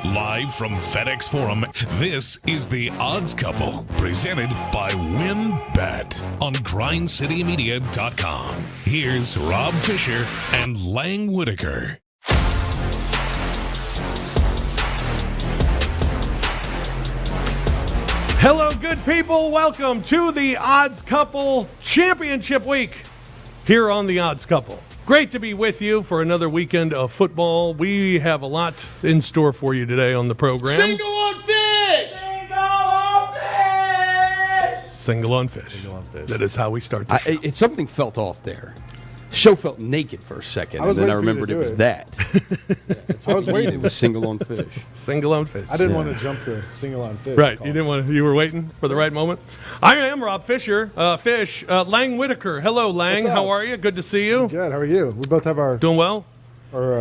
Live from FedEx Forum, this is The Odds Couple, presented by WinBet on GrindCityMedia.com. Here's Rob Fisher and Lang Whitaker. Hello, good people. Welcome to the Odds Couple Championship Week here on the Odds Couple. Great to be with you for another weekend of football. We have a lot in store for you today on the program. Single on fish! Single on fish! Single on fish. Single on fish. That is how we start the show. Something felt off there. The show felt naked for a second, and then I remembered it was that. I was waiting. It was single on fish. Single on fish. I didn't want to jump the single on fish. Right, call. you didn't want to, you were waiting for the right moment. I am Rob Fisher, Lang Whitaker. Hello, Lang. What's up? How are you? Good to see you. Good. How are you? We both have our Doing well?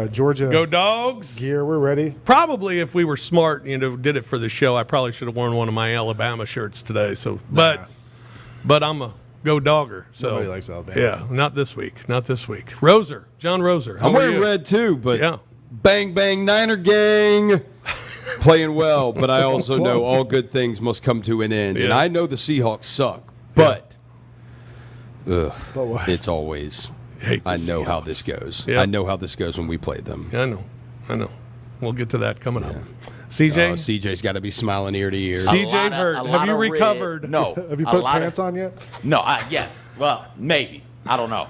Georgia Go Dogs. gear. We're ready. Probably if we were smart, did it for the show, I probably should have worn one of my Alabama shirts today. So, but I'm a Go Dogger. So Nobody likes Alabama. Yeah, not this week. Not this week. Roser, John Roser. How I'm are wearing you? red too, but Yeah. bang, bang, Niner gang. Playing well, but I also know all good things must come to an end. And Yeah. I know the Seahawks suck, but But what? it's always, Hate the I know how Seahawks. this goes. Yeah. I know how this goes when we play them. Yeah, I know. We'll get to that coming up. CJ, CJ's got to be smiling ear to ear. CJ hurt. Have you recovered? No. Have you a put lot pants on yet? No, yes. Well, maybe. I don't know.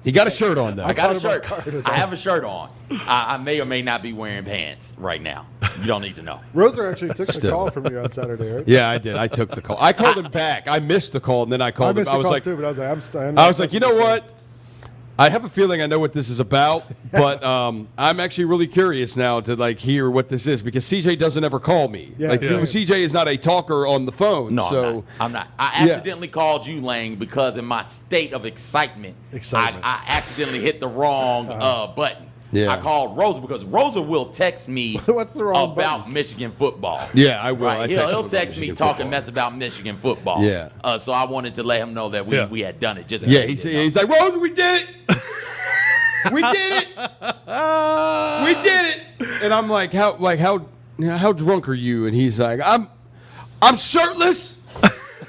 He got a shirt on, though. I got a thought shirt. about card. I have a shirt on. I may or may not be wearing pants right now. You don't need to know. Roser actually took the Still. call from you on Saturday, right? Yeah, I did. I took the call. I called him back. I missed the call, and then I I called him. missed I the was call like, too, but I was like, I'm staying. I was like, you know what? I have a feeling I know what this is about, but I'm actually really curious now to hear what this is because CJ doesn't ever call me. Yeah, CJ is not a talker on the phone. No, so I'm not. I accidentally called you, Lang, because in my state of excitement. I accidentally hit the wrong button. Yeah. I called Rosa because Rosa will text me What's the wrong about button? Michigan football. Yeah, I will. Right. I He'll text him about text me Michigan talking football. mess about Michigan football. Yeah. So I wanted to let him know that we had done it. Just yeah, he's like, Rosa, we did it. We did it. We did it. And I'm like, how drunk are you? And he's like, I'm shirtless.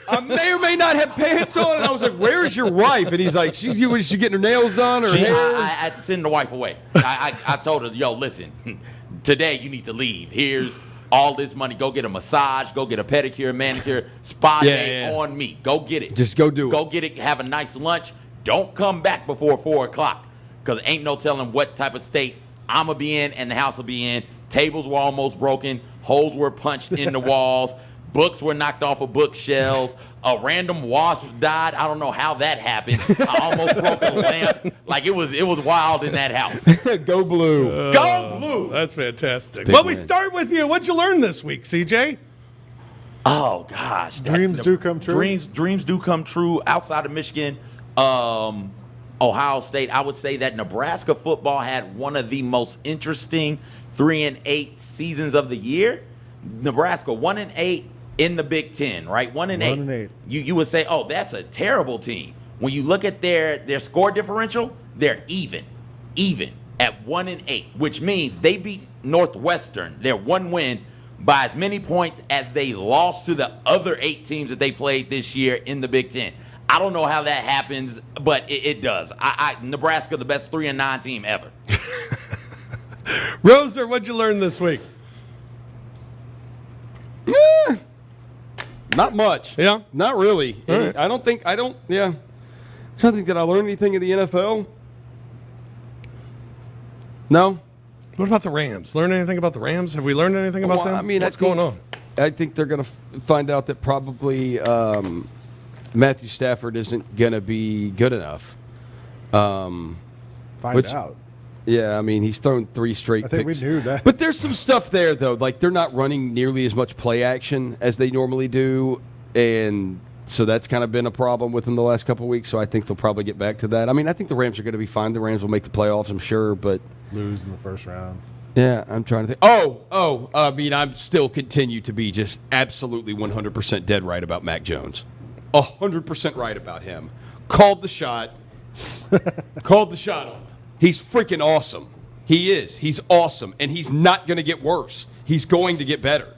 I may or may not have pants on. And I was like, where's your wife? And he's like, she's getting her nails done or hair. I had to send the wife away. I told her, yo, listen, today you need to leave. Here's all this money. Go get a massage. Go get a pedicure, manicure, spa day on me. Go get it. Just go do it. Go get it. Have a nice lunch. Don't come back before 4 o'clock because ain't no telling what type of state I'm going to be in and the house will be in. Tables were almost broken. Holes were punched in the walls. Books were knocked off of bookshelves. A random wasp died. I don't know how that happened. I almost broke a lamp. It was wild in that house. Go blue. Go blue. That's fantastic. Big Well, we win. start with you. What'd you learn this week, CJ? Oh gosh, Dreams do come true? Dreams do come true. Outside of Michigan, Ohio State, I would say that Nebraska football had one of the most interesting 3-8 seasons of the year. Nebraska 1-8 in the Big Ten, right? 1-8. 1-8. You would say, oh, that's a terrible team. When you look at their score differential, they're even at 1-8, which means they beat Northwestern, their one win, by as many points as they lost to the other 8 teams that they played this year in the Big Ten. I don't know how that happens, but it does. Nebraska, the best 3-9 team ever. Roser, what'd you learn this week? Not much. Yeah? Not really. All right. I don't think that I learned anything in the NFL. No. What about the Rams? Learn anything about the Rams? Have we learned anything about them? I mean, what's going on? I think they're going to find out that probably Matthew Stafford isn't going to be good enough. Find out. Yeah, I mean, he's thrown 3 straight I think picks. we knew that. But there's some stuff there, though. They're not running nearly as much play action as they normally do. And so that's kind of been a problem with them the last couple of weeks. So I think they'll probably get back to that. I mean, I think the Rams are going to be fine. The Rams will make the playoffs, I'm sure. But Lose in the first round. yeah, I'm trying to think. I mean, I'm still continue to be just absolutely 100% dead right about Mac Jones. 100% right about him. Called the shot. Called the shot on him. He's freaking awesome. He is. He's awesome, and he's not going to get worse. He's going to get better.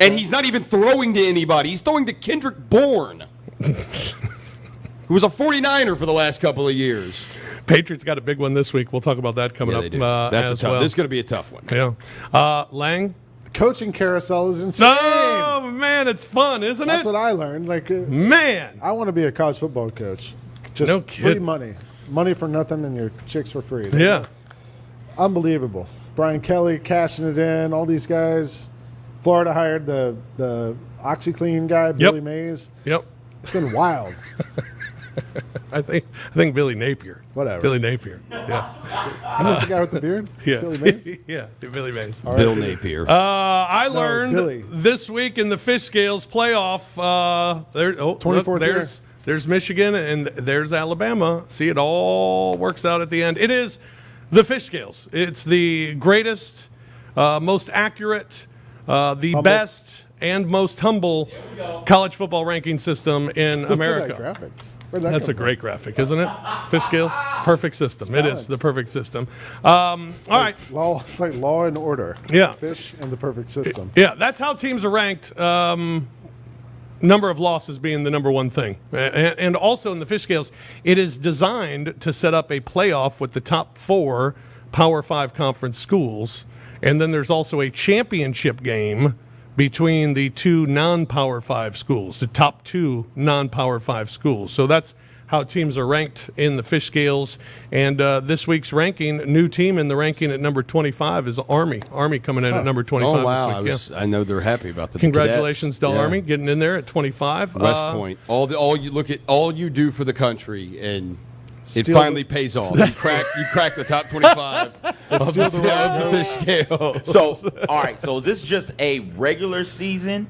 And he's not even throwing to anybody. He's throwing to Kendrick Bourne, who was a 49er for the last couple of years. Patriots got a big one this week. We'll talk about that coming up. They do. That's as a tough. well. This is going to be a tough one. Yeah. Lang? The coaching carousel is insane. Oh, man, it's fun, isn't That's it? what I learned. Like, Man. I want to be a college football coach. Just No free kidding. money for nothing, and your chicks for free. Yeah. Unbelievable. Brian Kelly cashing it in. All these guys. Florida hired the OxyClean guy, Billy Mays. Yep. It's been wild. I think Billy Napier. Whatever. Billy Napier. Yeah. You know the guy with the beard? Yeah. Billy Mays? Yeah. Billy Mays. All right. Bill Napier. I Billy. learned this week in the Fish Scales playoff. Look, 24th there's Michigan and there's Alabama. See, it all works out at the end. It is the Fish Scales. It's the greatest, most accurate, the best, and most humble college football ranking system in America. That graphic. Where'd that That's come a great graphic, isn't it? Fish Scales, perfect system. It is balanced. the perfect system. All right. Law, it's like Law and Order. Yeah. Fish and the perfect system. Yeah, that's how teams are ranked. Number of losses being the number one thing. And also in the Fish Scales, it is designed to set up a playoff with the top 4 Power 5 conference schools. And then there's also a championship game between the 2 non-Power 5 schools, the top 2 non-Power 5 schools. So that's how teams are ranked in the Fish Scales. And this week's ranking, new team in the ranking at number 25 is Army. Army coming in at number 25 Oh, wow. this week. I know they're happy about the Congratulations cadets. to Army getting in there at 25. West Point. All you do for the country, and it Steal finally pays off. You crack the top 25 of the Fish Scale. So, all right. So, is this just a regular season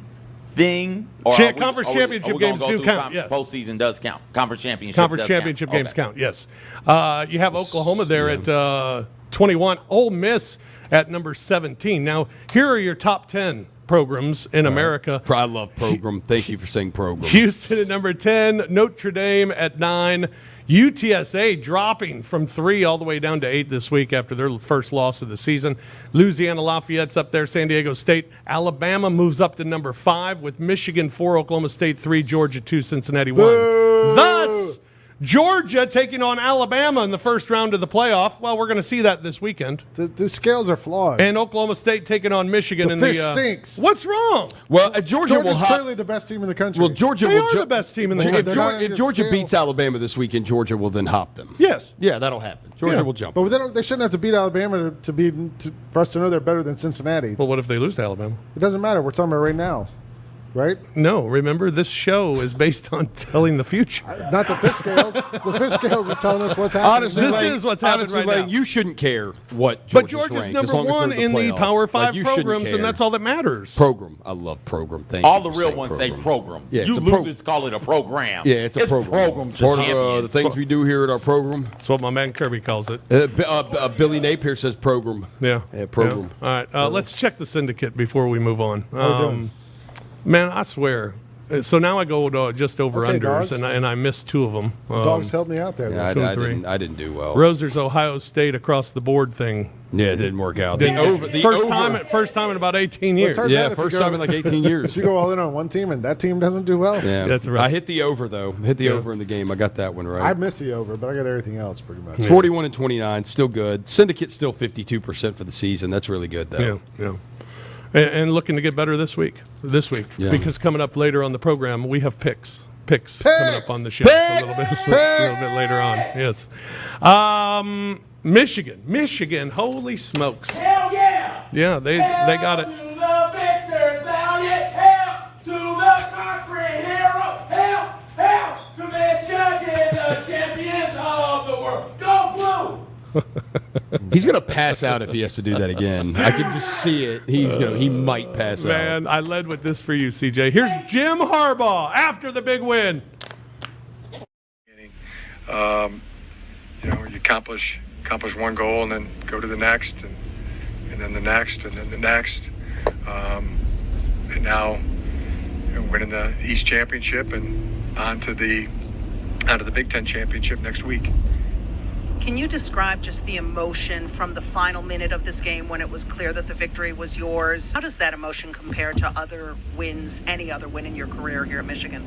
thing? Or Conference championship games do count, yes. Postseason does count. Conference championship games count, yes. You have Oklahoma there at 21. Ole Miss at number 17. Now, here are your top 10 programs in America. I love program. Thank you for saying program. Houston at number 10. Notre Dame at 9. UTSA dropping from 3 all the way down to 8 this week after their first loss of the season. Louisiana Lafayette's up there. San Diego State. Alabama moves up to number 5 with Michigan 4, Oklahoma State 3, Georgia 2, Cincinnati 1. Thus, Georgia taking on Alabama in the first round of the playoff. Well, we're going to see that this weekend. The scales are flawed. And Oklahoma State taking on Michigan. The in fish the stinks. What's wrong? Well, Georgia will Georgia's hop. clearly the best team in the country. Well, Georgia They will are the best team in the country. If Georgia beats Alabama this weekend, Georgia will then hop them. Yes. Yeah, that'll happen. Georgia will jump. But they shouldn't have to beat Alabama for us to know they're better than Cincinnati. Well, what if they lose to Alabama? It doesn't matter. We're talking about right now, right? No, remember, this show is based on telling the future. Not the fish scales. The fish scales are telling us what's happening. Honestly, This Lane, is what's happening right Lane, now. You shouldn't care what Georgia's But Georgia's ranked, number as long as 1 they're in the playoff. Power 5 you shouldn't programs, care. and that's all that matters. Program. I love program. Thank All you the for real saying ones say program. Yeah, you it's a losers call it a program. Yeah, it's a program. Program It's to part of the champions. things we do here at our program. That's what my man Kirby calls it. Billy Napier says program. Yeah. program. Yeah. All right, let's check the syndicate before we move on. we doing? Man, I swear. So now I go to just over Okay, unders, dogs. and I missed 2 of them. Dogs helped me out there. Yeah, Two and three. I didn't do well. Roser's Ohio State across the board thing. Yeah, it didn't work out. First time in about 18 years. hard- Yeah, If you first go- time in like 18 years. If you go all in on one team and that team doesn't do well, Yeah, That's rough. I hit the over though. Over in the game. I got that one right. I miss the over, but I got everything else pretty much. 41 and 29, still good. Syndicate still 52% for the season. That's really good though. Yeah. And looking to get better this week. Yeah. Because coming up later on the program, we have picks coming up on the show a little bit later on. Yes. Michigan. Holy smokes. Hell yeah! Yeah, they got it. To the victor, valiant, hail to the conquering hero, hail to Michigan, the champions of the world. Go blue! He's gonna pass out if he has to do that again. I can just see it. He might pass out. Man, I led with this for you, CJ. Here's Jim Harbaugh after the big win. You accomplish one goal and then go to the next, and then the next, and then the next, and now winning the East Championship and on to the Big Ten Championship next week. Can you describe just the emotion from the final minute of this game when it was clear that the victory was yours? How does that emotion compare to other wins, any other win in your career here at Michigan?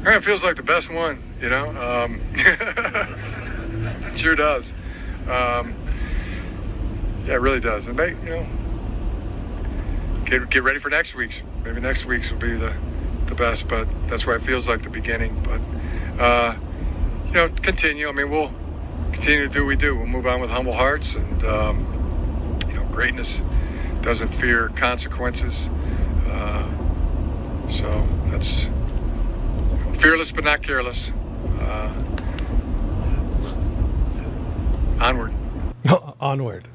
It feels like the best one, you know. It sure does. Yeah, it really does. And get ready for next week's. Maybe next week's will be the best, but that's why it feels like the beginning. But continue. I mean, we'll continue to do what we do. We'll move on with humble hearts, and greatness doesn't fear consequences. So that's fearless but not careless. Onward. Onward.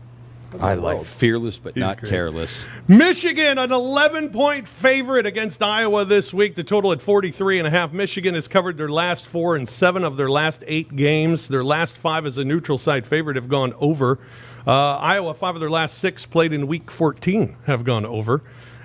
I like fearless but not careless. Michigan, an 11-point favorite against Iowa this week. The total at 43.5. Michigan has covered their last 4 and 7 of their last 8 games. Their last 5 as a neutral site favorite have gone over. Iowa, 5 of their last 6 played in week 14 have gone over.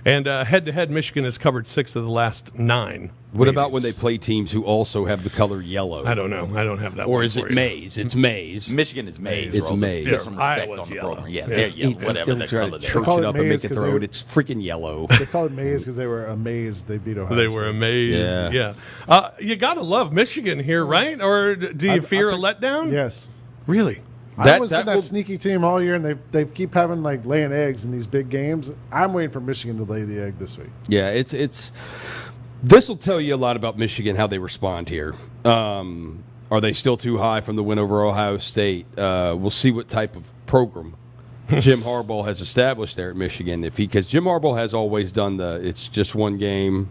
And head-to-head, Michigan has covered 6 of the last 9. What about when they play teams who also have the color yellow? I don't know. I don't have that. Or one is for it you. maize? It's maize. Michigan is maize. It's maize. Get some respect Iowa's on the yellow. program. Yeah, Yeah. they're yellow. Whatever the Try color to they church call it it up and maize make it 'cause throw they- it. It's freaking yellow. They call it maize because they were amazed they beat Ohio They State. were amazed. Yeah. You got to love Michigan here, right? Or do you fear a letdown? Yes. Really? Iowa's been will- that sneaky team all year, and they keep having laying eggs in these big games. I'm waiting for Michigan to lay the egg this week. Yeah, it's. This will tell you a lot about Michigan, how they respond here. Are they still too high from the win over Ohio State? We'll see what type of program Jim Harbaugh has established there at Michigan. Because Jim Harbaugh has always done it's just one game,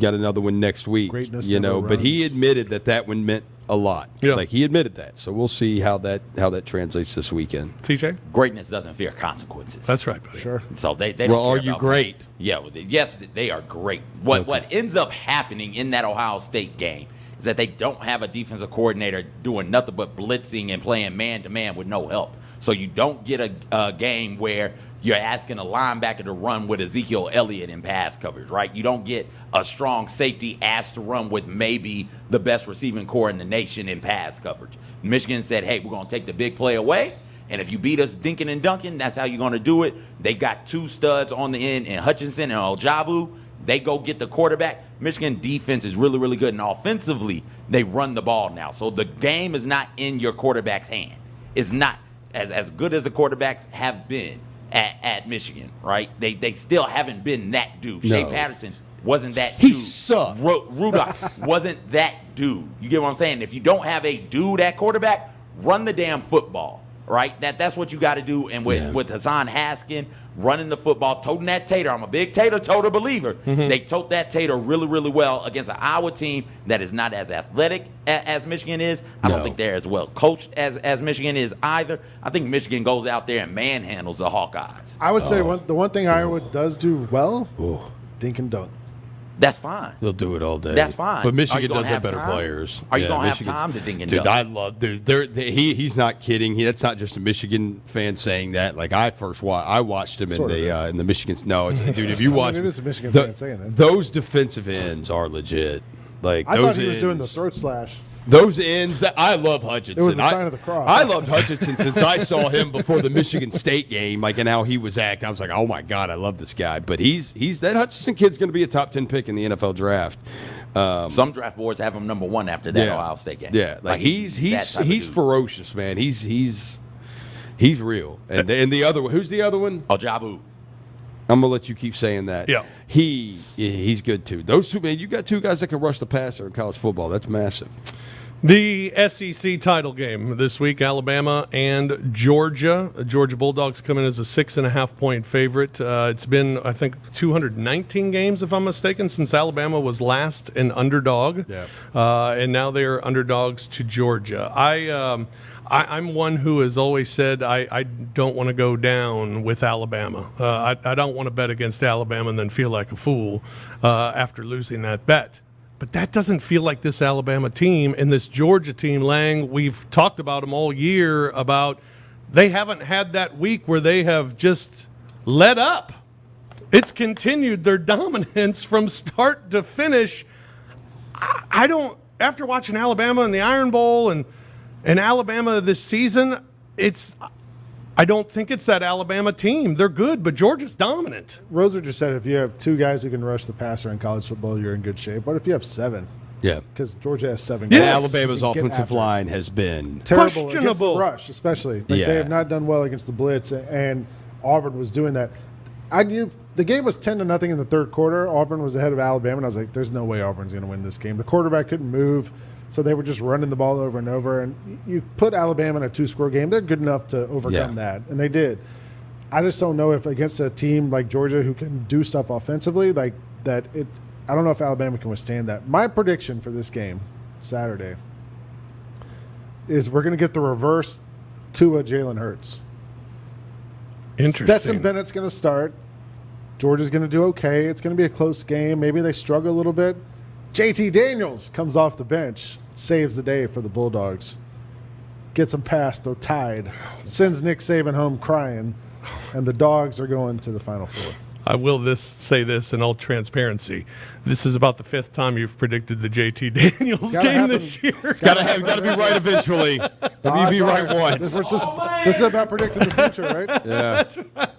got another one next week. Greatness you never know. But he runs. admitted that one meant a lot. Yeah. Like he admitted that. So we'll see how that translates this weekend. TJ? Greatness doesn't fear consequences. That's right, buddy. Sure. So they don't Well, care are you about- great? Yeah, yes, they are great. What ends up happening in that Ohio State game is that they don't have a defensive coordinator doing nothing but blitzing and playing man-to-man with no help. So you don't get a game where you're asking a linebacker to run with Ezekiel Elliott in pass coverage, right? You don't get a strong safety asked to run with maybe the best receiving core in the nation in pass coverage. Michigan said, hey, we're going to take the big play away, and if you beat us dinking and dunking, that's how you're going to do it. They got 2 studs on the end in Hutchinson and Ojabu. They go get the quarterback. Michigan defense is really, really good, and offensively, they run the ball now. So the game is not in your quarterback's hand. It's not as good as the quarterbacks have been at Michigan, right? They still haven't been that dude. No. Shea Patterson wasn't that He dude. sucked. Rudolph wasn't that dude. You get what I'm saying? If you don't have a dude at quarterback, run the damn football, right? That's what you got to do. And with Hassan Haskin running the football, toting that tater. I'm a big tater believer. Mm-hmm. They tote that tater really, really well against an Iowa team that is not as athletic as Michigan is. I don't No. think they're as well coached as Michigan is either. I think Michigan goes out there and manhandles the Hawkeyes. I would say the one thing Iowa does do well, dink and dunk. That's fine. They'll do it all day. That's fine. But Are you Michigan gonna does have better time? players. Are you gonna have Michigan's- time to dink and dude, dunk? I love. Dude, he's not kidding. That's not just a Michigan fan saying that. Like I watched him Sort of in the Michigan. No, it's, dude. If you watch, it is a Michigan fan saying that. Those defensive ends are legit. Like I those thought he was doing the ends- throat slash. Those ends that I love Hutchinson. It was the sign of the cross. I loved Hutchinson since I saw him before the Michigan State game. Like and how he was acting. I was like, oh my god, I love this guy. But he's that Hutchinson kid's going to be a top 10 pick in the NFL draft. Some draft boards have him number 1 after that Ohio State game. Yeah, like he's that type of dude. ferocious, man. He's real. And the other one, who's the other one? Ojabu. I'm gonna let you keep saying that. Yeah. He's good too. Those two, man. You got 2 guys that can rush the passer in college football. That's massive. The SEC title game this week, Alabama and Georgia. Georgia Bulldogs come in as a 6.5-point favorite. It's been, I think, 219 games, if I'm mistaken, since Alabama was last an underdog. Yeah. And now they are underdogs to Georgia. I'm one who has always said I don't want to go down with Alabama. I don't want to bet against Alabama and then feel like a fool after losing that bet. But that doesn't feel like this Alabama team and this Georgia team, Lang. We've talked about them all year about they haven't had that week where they have just let up. It's continued their dominance from start to finish. I don't, after watching Alabama in the Iron Bowl and And Alabama this season, I don't think it's that Alabama team. They're good, but Georgia's dominant. Roser just said if you have 2 guys who can rush the passer in college football, you're in good shape. What if you have 7? Yeah. Because Georgia has 7 Yes. guys. Alabama's who can get offensive after it. line has been Terrible against the questionable. rush, especially. Like, Yeah. They have not done well against the blitz, and Auburn was doing that. I knew the game was 10-0 in the third quarter. Auburn was ahead of Alabama, and I was like, "There's no way Auburn's going to win this game." The quarterback couldn't move, so they were just running the ball over and over. And you put Alabama in a 2-score game; they're good enough to overcome that, and they did. I just don't know if against a team like Georgia who can do stuff offensively like that. I don't know if Alabama can withstand that. My prediction for this game Saturday is we're going to get the reverse Tua Jalen Hurts. Interesting. Stetson Bennett's going to start. Georgia's going to do okay. It's going to be a close game. Maybe they struggle a little bit. JT Daniels comes off the bench, saves the day for the Bulldogs. Gets them past the Tide. Sends Nick Saban home crying. And the Dogs are going to the Final Four. I will say this in all transparency. This is about the 5th time you've predicted the JT Daniels gotta game happen. this year. It's got to be right eventually. Let me be right once. This is about predicting the future, right? Yeah.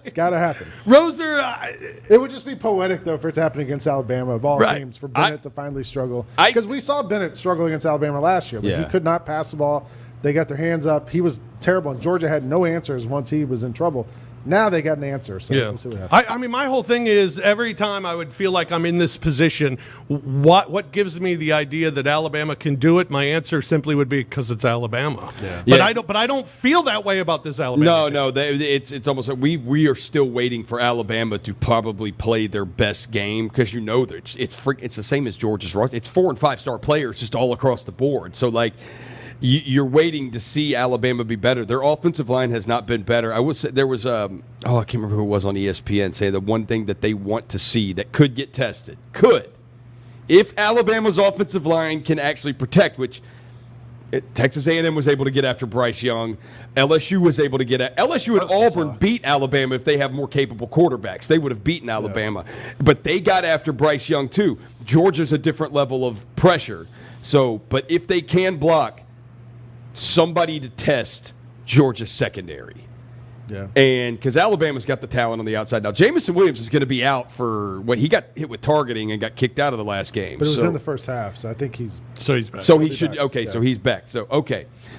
It's got to happen. Roser, It would just be poetic, though, if it's happening against Alabama, of all Right. teams, for Bennett to finally struggle. I- Because we saw Bennett struggle against Alabama last year. Like, Yeah. He could not pass the ball. They got their hands up. He was terrible, and Georgia had no answers once he was in trouble. Now they got an answer, so we'll see what happens. I mean, my whole thing is every time I would feel like I'm in this position, what gives me the idea that Alabama can do it? My answer simply would be because it's Alabama. Yeah. But I don't feel that way about this Alabama. No, it's almost like we are still waiting for Alabama to probably play their best game because that it's the same as Georgia's. It's 4- and 5-star players just all across the board. So like. You're waiting to see Alabama be better. Their offensive line has not been better. I would say there was I can't remember who it was on ESPN saying the one thing that they want to see that could get tested. If Alabama's offensive line can actually protect, which Texas A&M was able to get after Bryce Young. LSU was able to get at LSU and Auburn beat Alabama if they have more capable quarterbacks. They would have beaten Alabama. Yeah. But they got after Bryce Young too. Georgia's a different level of pressure. So, but if they can block somebody to test Georgia's secondary. Yeah. And because Alabama's got the talent on the outside. Now, Jamison Williams is going to be out for he got hit with targeting and got kicked out of the last game. But it was in the first half, so I think he's back. So he should back. So he's back.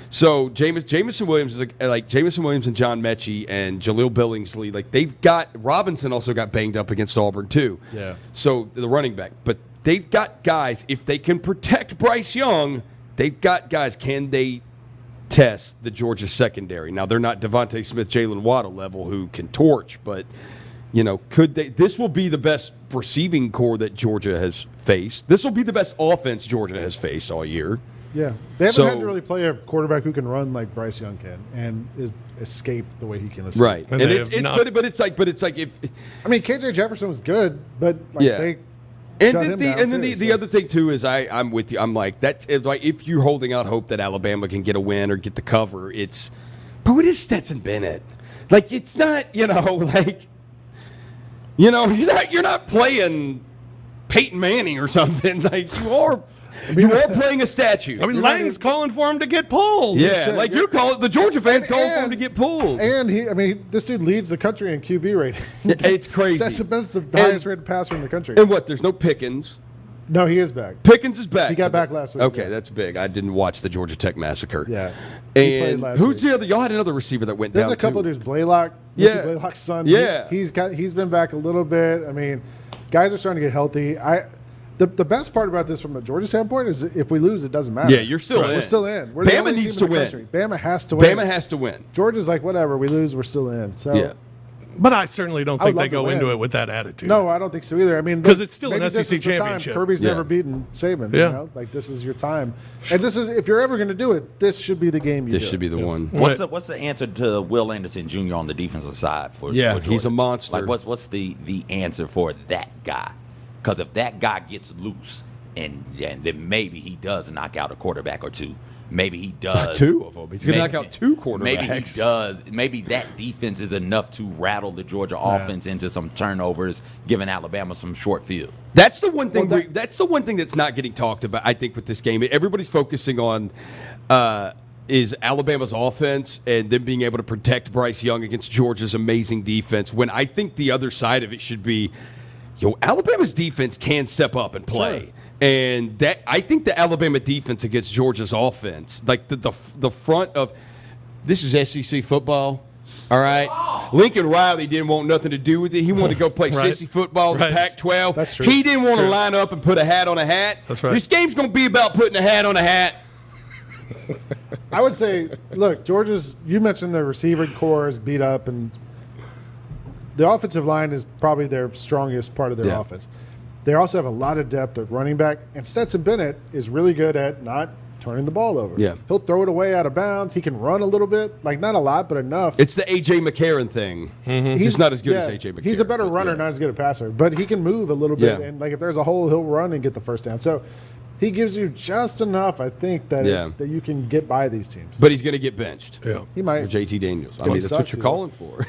So Jamison Williams is like Jamison Williams and John Mechie and Jaleel Billingsley. Like they've got Robinson also got banged up against Auburn too. Yeah. So the running back, but they've got guys. If they can protect Bryce Young, they've got guys. Can they test the Georgia secondary? Now they're not Devontae Smith, Jalen Waddle level who can torch, but could they? This will be the best receiving core that Georgia has faced. This will be the best offense Georgia has faced all year. Yeah, they haven't had to really play a quarterback who can run like Bryce Young can and escape the way he can escape. Right, And it's like if I mean KJ Jefferson was good, but they. And then the other thing too is I'm with you. I'm like like if you're holding out hope that Alabama can get a win or get the cover, but what is Stetson Bennett? Like it's not you're not playing Peyton Manning or something. Like you are playing a statue. I mean, Lang's calling for him to get pulled. Yeah, like you're calling the Georgia fans calling for him to get pulled. And this dude leads the country in QB rating. It's crazy. Stetson Bennett's the highest rated passer in the country. And what? There's no Pickens. No, he is back. Pickens is back. He got back last week. Okay, that's big. I didn't watch the Georgia Tech massacre. Yeah. He played And last who's week. the other? Y'all had another receiver that went down. There's a couple too. of dudes. Blaylock. Yeah. Ricky Blaylock's son. Yeah. He's been back a little bit. I mean, guys are starting to get healthy. The best part about this from a Georgia standpoint is if we lose, it doesn't matter. Yeah, you're still in. We're still in. We're the Bama only needs team to in the win. country. Bama has to win. Bama has to win. Georgia's like, whatever, we lose, we're still in. So Yeah. But I certainly don't think love they to go win. into it with that attitude. No, I don't think so either. I mean, 'Cause it's still maybe an this SEC is the time. championship. Kirby's Yeah. never beaten Saban. Yeah. Like this is your time, and this is if you're ever going to do it, this should be the game. You This do should be the one. What's the answer to Will Anderson Jr. on the defensive side for Yeah, Georgia? he's a monster. Like what's the answer for that guy? Because if that guy gets loose, and then maybe he does knock out a quarterback or two. Maybe he does. Two of them. He's going to knock out two quarterbacks. Maybe he does. Maybe that defense is enough to rattle the Georgia offense into some turnovers, giving Alabama some short field. That's the one thing. That's the one thing that's not getting talked about. I think with this game, everybody's focusing on is Alabama's offense and them being able to protect Bryce Young against Georgia's amazing defense, when I think the other side of it should be, Alabama's defense can step up and play. Sure. And that I think the Alabama defense against Georgia's offense, like the front of – this is SEC football. All right, Lincoln Riley didn't want nothing to do with it. He wanted to go play sissy football in the Pac-12. That's true. He didn't want to line up and put a hat on a hat. That's right. This game's going to be about putting a hat on a hat. I would say, look, Georgia's. You mentioned the receiver core is beat up, and the offensive line is probably their strongest part of their offense. They also have a lot of depth at running back, and Stetson Bennett is really good at not turning the ball over. Yeah. He'll throw it away out of bounds. He can run a little bit, like not a lot, but enough. It's the A.J. McCarron thing. He's not as good as A.J. McCarron. He's a better runner, not as good a passer, but he can move a little bit, and like if there's a hole, he'll run and get the first down. So he gives you just enough, I think, that that you can get by these teams. But he's going to get benched. Yeah. He might. For J.T. Daniels. I mean, that's what you're calling for.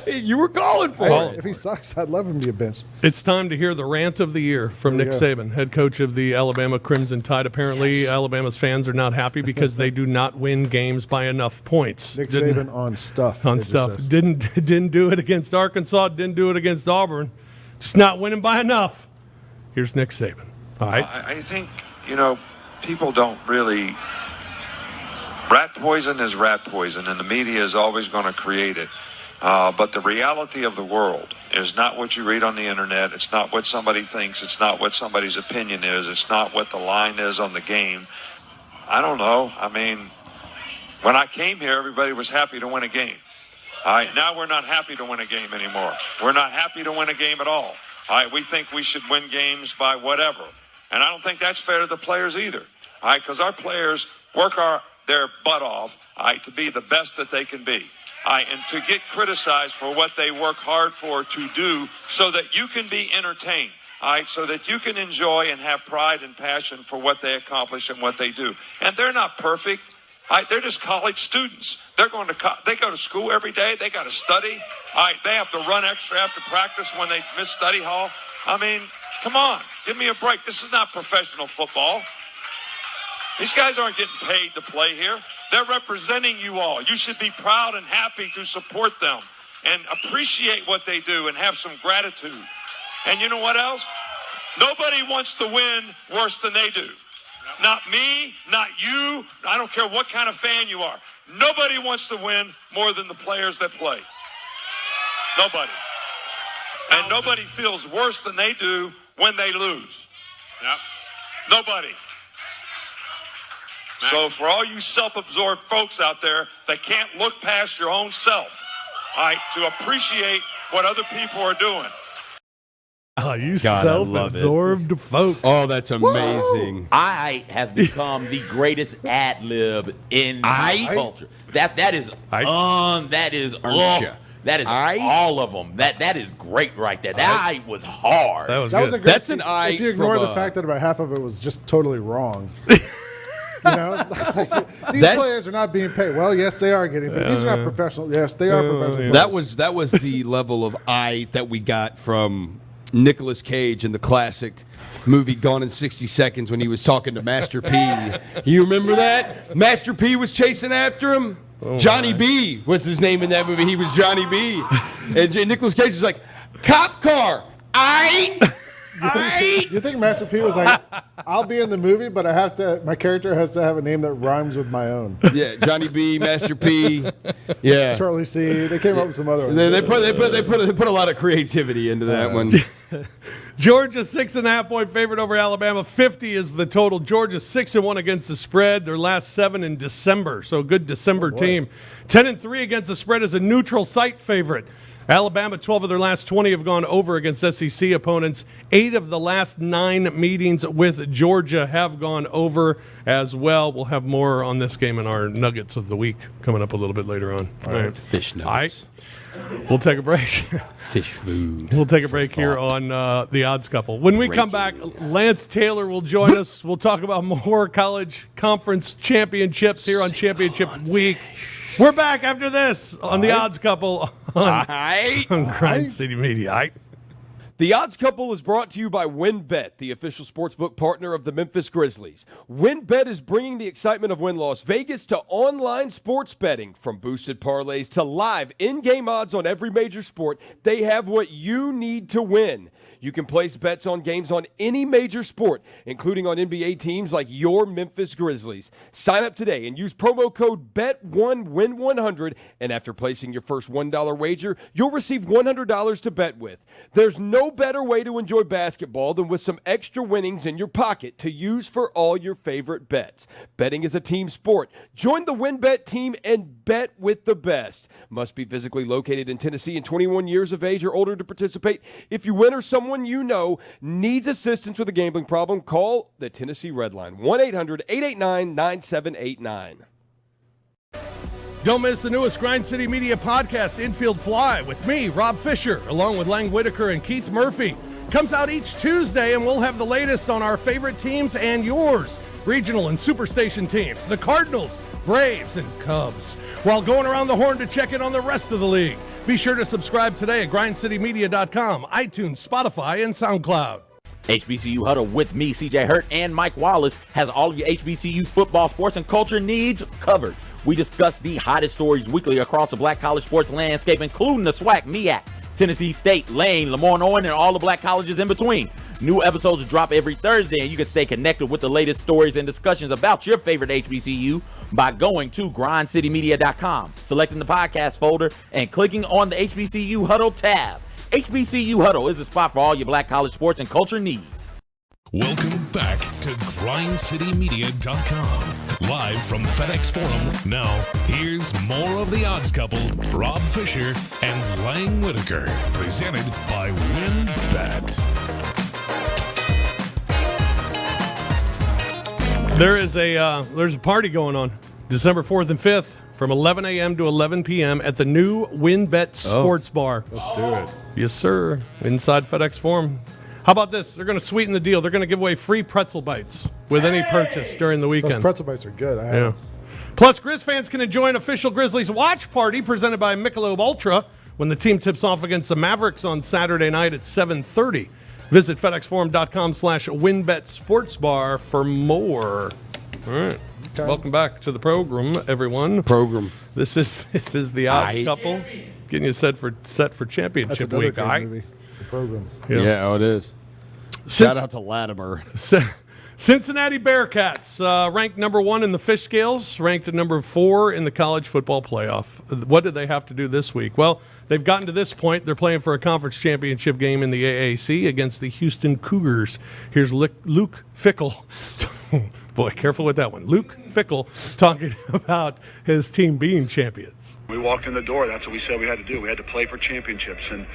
You were calling for it. If he sucks, I'd love him to be a bench. It's time to hear the rant of the year from Nick Saban, head coach of the Alabama Crimson Tide. Apparently, Alabama's fans are not happy because they do not win games by enough points. Nick Saban on stuff. On stuff. Didn't do it against Arkansas. Didn't do it against Auburn. Just not winning by enough. Here's Nick Saban. All right. I think, people don't really. Rat poison is rat poison, and the media is always going to create it. But the reality of the world is not what you read on the internet. It's not what somebody thinks. It's not what somebody's opinion is. It's not what the line is on the game. I don't know. I mean, when I came here, everybody was happy to win a game. All right, now we're not happy to win a game anymore. We're not happy to win a game at all. All right, we think we should win games by whatever. And I don't think that's fair to the players either. All right, because our players work their butt off, all right, to be the best that they can be. All right, and to get criticized for what they work hard for to do so that you can be entertained. All right, so that you can enjoy and have pride and passion for what they accomplish and what they do. And they're not perfect. All right, they're just college students. They go to school every day. They got to study. All right, they have to run extra after practice when they miss study hall. I mean, come on, give me a break. This is not professional football. These guys aren't getting paid to play here. They're representing you all. You should be proud and happy to support them and appreciate what they do and have some gratitude. And you know what else? Nobody wants to win worse than they do. Not me, not you. I don't care what kind of fan you are. Nobody wants to win more than the players that play. Nobody. And nobody feels worse than they do when they lose. Yep. Nobody. So for all you self-absorbed folks out there that can't look past your own self, all right, to appreciate what other people are doing. Oh, you self-absorbed folks. Oh, that's amazing. Aight has become the greatest ad lib in culture. That is all of them. That is great right there. That Aight was hard. That was that good. was a great That's an Aight. If you ignore the fact that about half of it was just totally wrong. These players are not being paid. Well, yes, they are getting paid. These are not professional. Yes, they are professional. That was the level of Aight that we got from Nicolas Cage in the classic movie Gone in 60 Seconds when he was talking to Master P. You remember that? Master P was chasing after him. Johnny B was his name in that movie. He was Johnny B. And Nicolas Cage was like, cop car, Aight. You think Master P was like, I'll be in the movie, but my character has to have a name that rhymes with my own. Yeah, Johnny B, Master P, yeah, Charlie C. They came up with some other ones. They put a lot of creativity into that one. Georgia 6.5-point favorite over Alabama. 50 is the total. Georgia 6-1 against the spread. Their last 7 in December. So a good December team. 10-3 against the spread as a neutral site favorite. Alabama, 12 of their last 20 have gone over against SEC opponents. 8 of the last 9 meetings with Georgia have gone over as well. We'll have more on this game in our Nuggets of the Week coming up a little bit later on. All right. Fish nuggets. All right. We'll take a break. Fish food. We'll take a break here on the Odds Couple. When we come back, Lance Taylor will join us. We'll talk about more college conference championships here on Championship Week. We're back after this on the Odds Couple on Grind City Media. The Odds Couple is brought to you by WynnBET, the official sportsbook partner of the Memphis Grizzlies. WynnBET is bringing the excitement of Wynn Las Vegas to online sports betting. From boosted parlays to live in-game odds on every major sport, they have what you need to win. You can place bets on games on any major sport, including on NBA teams like your Memphis Grizzlies. Sign up today and use promo code BET1WIN100, and after placing your first $1 wager, you'll receive $100 to bet with. There's no better way to enjoy basketball than with some extra winnings in your pocket to use for all your favorite bets. Betting is a team sport. Join the WynnBET team and bet with the best. Must be physically located in Tennessee and 21 years of age or older to participate. If you win or someone you know needs assistance with a gambling problem, call the Tennessee Red Line, 1-800-889-9789. Don't miss the newest Grind City Media podcast, Infield Fly, with me, Rob Fisher, along with Lang Whitaker and Keith Murphy. Comes out each Tuesday, and we'll have the latest on our favorite teams and yours, regional and superstation teams, the Cardinals, Braves, and Cubs, while going around the horn to check in on the rest of the league. Be sure to subscribe today at grindcitymedia.com, iTunes, Spotify, and SoundCloud. HBCU Huddle with me, CJ Hurt, and Mike Wallace has all of your HBCU football, sports, and culture needs covered. We discuss the hottest stories weekly across the black college sports landscape, including the SWAC, MEAC, Tennessee State, Lane, Lemoyne-Owen, and all the black colleges in between. New episodes drop every Thursday, and you can stay connected with the latest stories and discussions about your favorite HBCU by going to grindcitymedia.com, selecting the podcast folder, and clicking on the HBCU Huddle tab. HBCU Huddle is the spot for all your black college sports and culture needs. Welcome back to grindcitymedia.com. Live from FedEx Forum. Now, here's more of the Odds Couple, Rob Fisher and Lang Whitaker, presented by WynnBET. There's a party going on December 4th and 5th from 11 a.m. to 11 p.m. at the new WynnBET Sports Bar. Let's do it. Yes, sir. Inside FedEx Forum. How about this? They're going to sweeten the deal. They're going to give away free pretzel bites with any purchase during the weekend. Those pretzel bites are good. Yeah. Plus, Grizz fans can enjoy an official Grizzlies watch party presented by Michelob Ultra when the team tips off against the Mavericks on Saturday night at 7:30. Visit FedExForum.com/WynnBET Sports Bar for more. All right. Okay. Welcome back to the program, everyone. This is the Odds Aight. Couple, getting you set for That's championship another week. great Aight. movie. The program. Yeah, it is. Shout out to Latimer. Cincinnati Bearcats, ranked number 1 in the fish scales, ranked at number 4 in the college football playoff. What did they have to do this week? Well, they've gotten to this point. They're playing for a conference championship game in the AAC against the Houston Cougars. Here's Luke Fickell. Boy, careful with that one. Luke Fickell talking about his team being champions. We walked in the door. That's what we said we had to do. We had to play for championships, and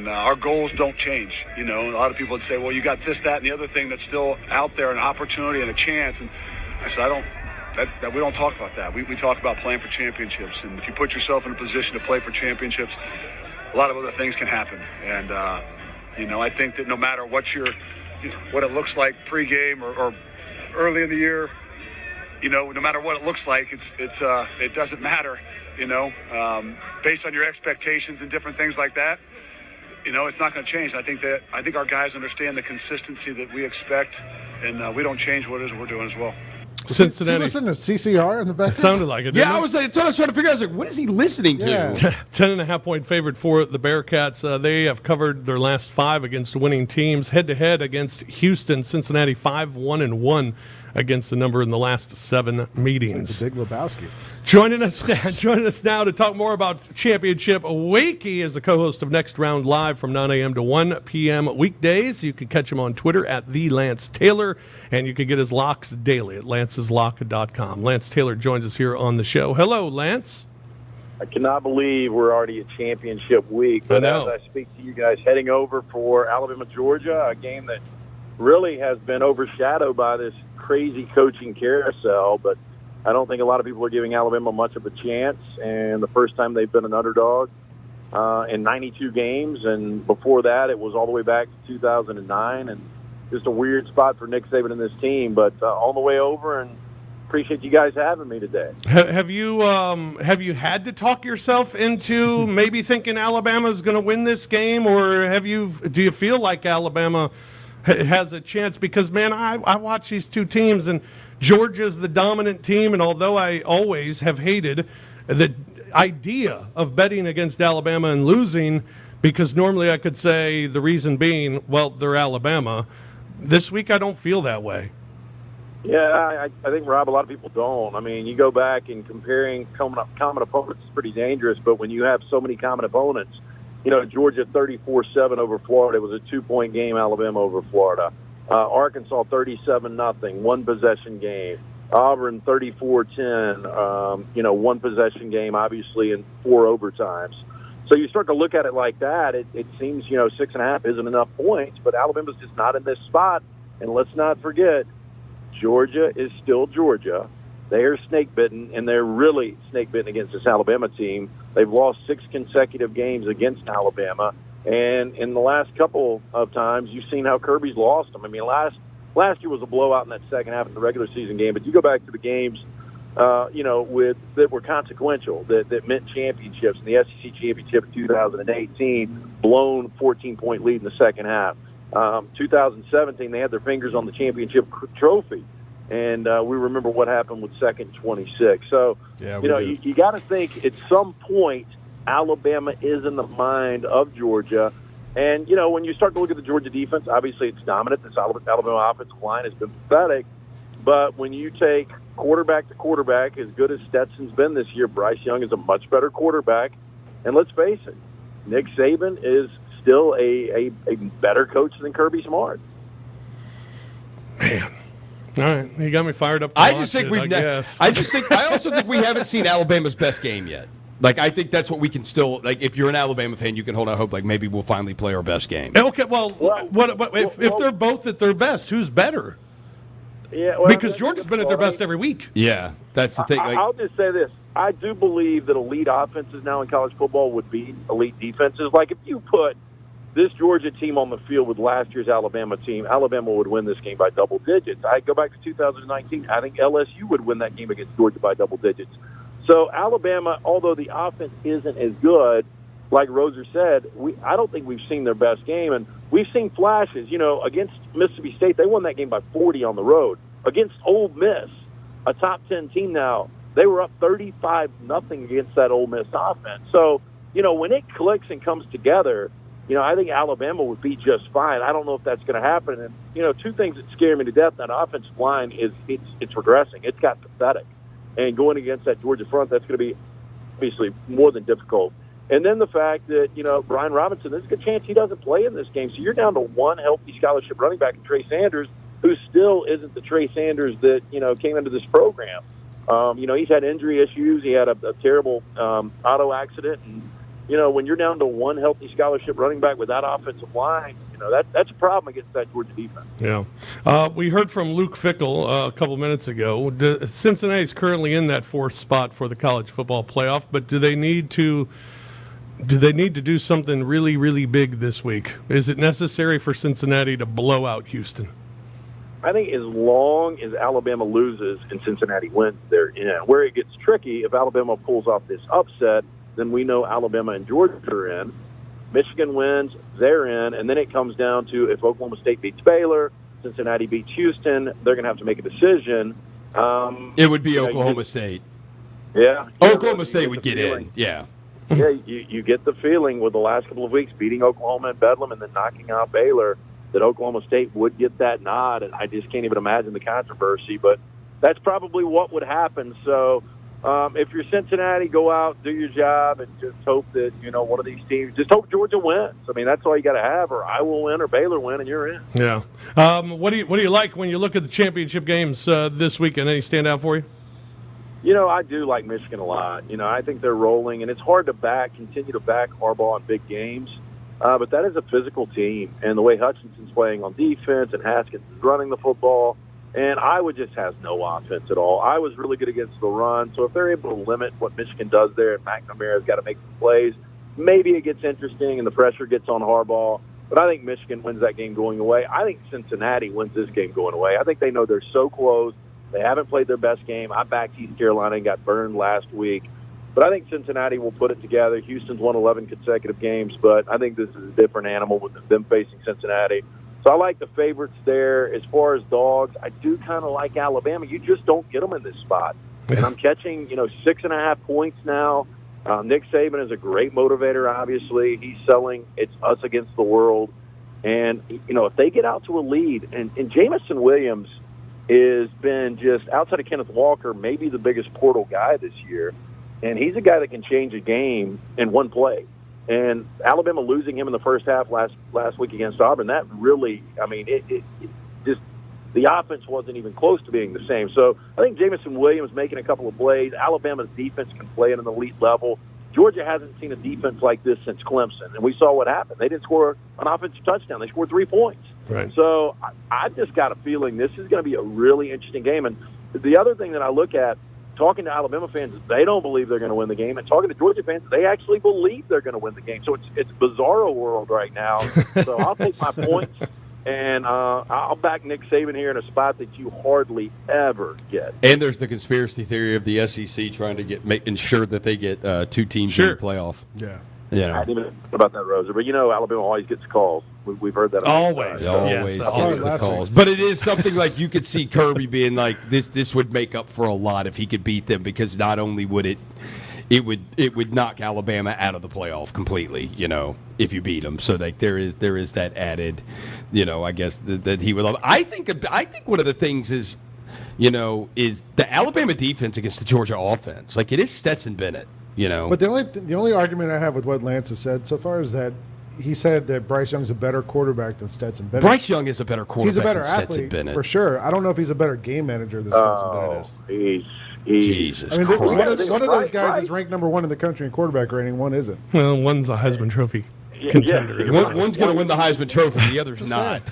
our goals don't change. You know, a lot of people would say, well, you got this, that, and the other thing that's still out there, an opportunity and a chance. And I said, we don't talk about that. We talk about playing for championships. And if you put yourself in a position to play for championships, a lot of other things can happen. And, I think that no matter what it looks like pregame or early in the year, no matter what it looks like, it doesn't matter, based on your expectations and different things like that. It's not going to change. I think our guys understand the consistency that we expect, and we don't change what it is we're doing as well. Cincinnati. Is he listening to CCR in the background? It sounded like it. Didn't Yeah, it? I was trying to figure out. I was like, what is he listening to? Yeah. 10.5-point favorite for the Bearcats. They have covered their last 5 against winning teams. Head-to-head against Houston, Cincinnati 5-1-1 against the number in the last 7 meetings. It's like the Big Lebowski. Joining us now to talk more about Championship Week. He is the co-host of Next Round Live from 9 a.m. to 1 p.m. weekdays. You can catch him on Twitter at @TheLanceTaylor, and you can get his locks daily at lanceslock.com. Lance Taylor joins us here on the show. Hello, Lance. I cannot believe we're already at championship week. But I know. as I speak to you guys, heading over for Alabama, Georgia, a game that really has been overshadowed by this crazy coaching carousel. But I don't think a lot of people are giving Alabama much of a chance. And the first time they've been an underdog in 92 games. And before that, it was all the way back to 2009. And just a weird spot for Nick Saban and this team. But on the way over, and appreciate you guys having me today. Have you had to talk yourself into maybe thinking Alabama's going to win this game, or do you feel like Alabama has a chance? Because, man, I watch these two teams, and Georgia's the dominant team, and although I always have hated the idea of betting against Alabama and losing, because normally I could say the reason being, well, they're Alabama, this week I don't feel that way. Yeah, I think, Rob, a lot of people don't. I mean, you go back and comparing common opponents is pretty dangerous, but when you have so many common opponents, Georgia 34-7 over Florida. It was a 2-point game, Alabama over Florida. Arkansas 37-0, one-possession game. Auburn 34-10, one-possession game, obviously, in 4 overtimes. So you start to look at it like that, it seems, 6.5 isn't enough points, but Alabama's just not in this spot. And let's not forget, Georgia is still Georgia. They are snake-bitten, and they're really snake-bitten against this Alabama team. They've lost 6 consecutive games against Alabama, and in the last couple of times, you've seen how Kirby's lost them. I mean, last year was a blowout in that second half of the regular season game, but you go back to the games, that were consequential, that meant championships. In the SEC championship in 2018, blown 14-point lead in the second half. 2017, they had their fingers on the championship trophy, and we remember what happened with second 26. So, you got to think at some point Alabama is in the mind of Georgia. And, when you start to look at the Georgia defense, obviously it's dominant. This Alabama offensive line has been pathetic. But when you take quarterback to quarterback, as good as Stetson's been this year, Bryce Young is a much better quarterback. And let's face it, Nick Saban is still a better coach than Kirby Smart. Man. All right, you got me fired up. I also think we haven't seen Alabama's best game yet. Like, I think that's what we can still, like, if you're an Alabama fan, you can hold out hope, like, maybe we'll finally play our best game. Okay, if they're both at their best, who's better? Yeah, well, because Georgia's been at their best every week. Yeah, that's the thing. I'll just say this. I do believe that elite offenses now in college football would beat elite defenses. Like, if you put this Georgia team on the field with last year's Alabama team, Alabama would win this game by double digits. I go back to 2019. I think LSU would win that game against Georgia by double digits. So Alabama, although the offense isn't as good, like Roser said, I don't think we've seen their best game. And we've seen flashes. Against Mississippi State, they won that game by 40 on the road. Against Ole Miss, a top 10 team now, they were up 35-0 against that Ole Miss offense. So, when it clicks and comes together, I think Alabama would be just fine. I don't know if that's going to happen. And, two things that scare me to death, that offensive line is it's regressing. It's got pathetic. And going against that Georgia front, that's going to be obviously more than difficult. And then the fact that, Brian Robinson, there's a good chance he doesn't play in this game. So you're down to one healthy scholarship running back in Trey Sanders, who still isn't the Trey Sanders that, came into this program. He's had injury issues. He had a terrible auto accident. And, when you're down to one healthy scholarship running back with that offensive line, that's a problem against that Georgia defense. Yeah. We heard from Luke Fickell a couple minutes ago. Cincinnati's currently in that 4th spot for the college football playoff, but do they need to do something really, really big this week? Is it necessary for Cincinnati to blow out Houston? I think as long as Alabama loses and Cincinnati wins, they're in. Where it gets tricky, if Alabama pulls off this upset, then we know Alabama and Georgia are in. Michigan wins, they're in. And then it comes down to if Oklahoma State beats Baylor, Cincinnati beats Houston, they're going to have to make a decision. It would be Oklahoma State. Yeah. Oklahoma State would get in, yeah. Yeah, you get the feeling with the last couple of weeks beating Oklahoma and Bedlam and then knocking out Baylor that Oklahoma State would get that nod, and I just can't even imagine the controversy, but that's probably what would happen. So if you're Cincinnati, go out, do your job, and just hope that, one of these teams, just hope Georgia wins. I mean, that's all you got to have, or I will win or Baylor win, and you're in. Yeah. What do you like when you look at the championship games this weekend? Any stand out for you? I do like Michigan a lot. I think they're rolling, and it's hard to continue to back Harbaugh in big games. But that is a physical team, and the way Hutchinson's playing on defense and Haskins is running the football, and Iowa just has no offense at all. Iowa's really good against the run, so if they're able to limit what Michigan does there, and McNamara's got to make some plays, maybe it gets interesting and the pressure gets on Harbaugh. But I think Michigan wins that game going away. I think Cincinnati wins this game going away. I think they know they're so close. They haven't played their best game. I backed East Carolina and got burned last week. But I think Cincinnati will put it together. Houston's won 11 consecutive games, but I think this is a different animal with them facing Cincinnati. So I like the favorites there. As far as dogs, I do kind of like Alabama. You just don't get them in this spot. And I'm catching, 6.5 points now. Nick Saban is a great motivator, obviously. He's selling it's us against the world. And, if they get out to a lead, and Jamison Williams has been just, outside of Kenneth Walker, maybe the biggest portal guy this year. And he's a guy that can change a game in one play. And Alabama losing him in the first half last week against Auburn, that really, it just, the offense wasn't even close to being the same. So I think Jamison Williams making a couple of plays. Alabama's defense can play at an elite level. Georgia hasn't seen a defense like this since Clemson, and we saw what happened. They didn't score an offensive touchdown. They scored 3 points. Right. So I just got a feeling this is going to be a really interesting game. And the other thing that I look at, talking to Alabama fans, they don't believe they're going to win the game. And talking to Georgia fans, they actually believe they're going to win the game. So it's bizarro world right now. So I'll take my points, and I'll back Nick Saban here in a spot that you hardly ever get. And there's the conspiracy theory of the SEC trying to ensure that they get 2 teams in the playoff. Yeah. I didn't even know about that, Rosa. But, Alabama always gets calls. We've heard that. Always. Always Yes, gets the calls. But it is something like you could see Kirby being like, this would make up for a lot if he could beat them, because not only would it would knock Alabama out of the playoff completely, if you beat them. So like there is that added, I guess that he would love. I think one of the things is the Alabama defense against the Georgia offense. Like, it is Stetson Bennett. But the only argument I have with what Lance has said so far is that he said that Bryce Young's a better quarterback than Stetson Bennett. Bryce Young is a better quarterback he's a better than Stetson athlete, Bennett. for sure. I don't know if he's a better game manager than Stetson Bennett is. Jesus Christ. One of those guys is ranked number 1 in the country in quarterback rating. One isn't. Well, one's a Heisman Trophy contender. One's going to win the Heisman Trophy, the other's not.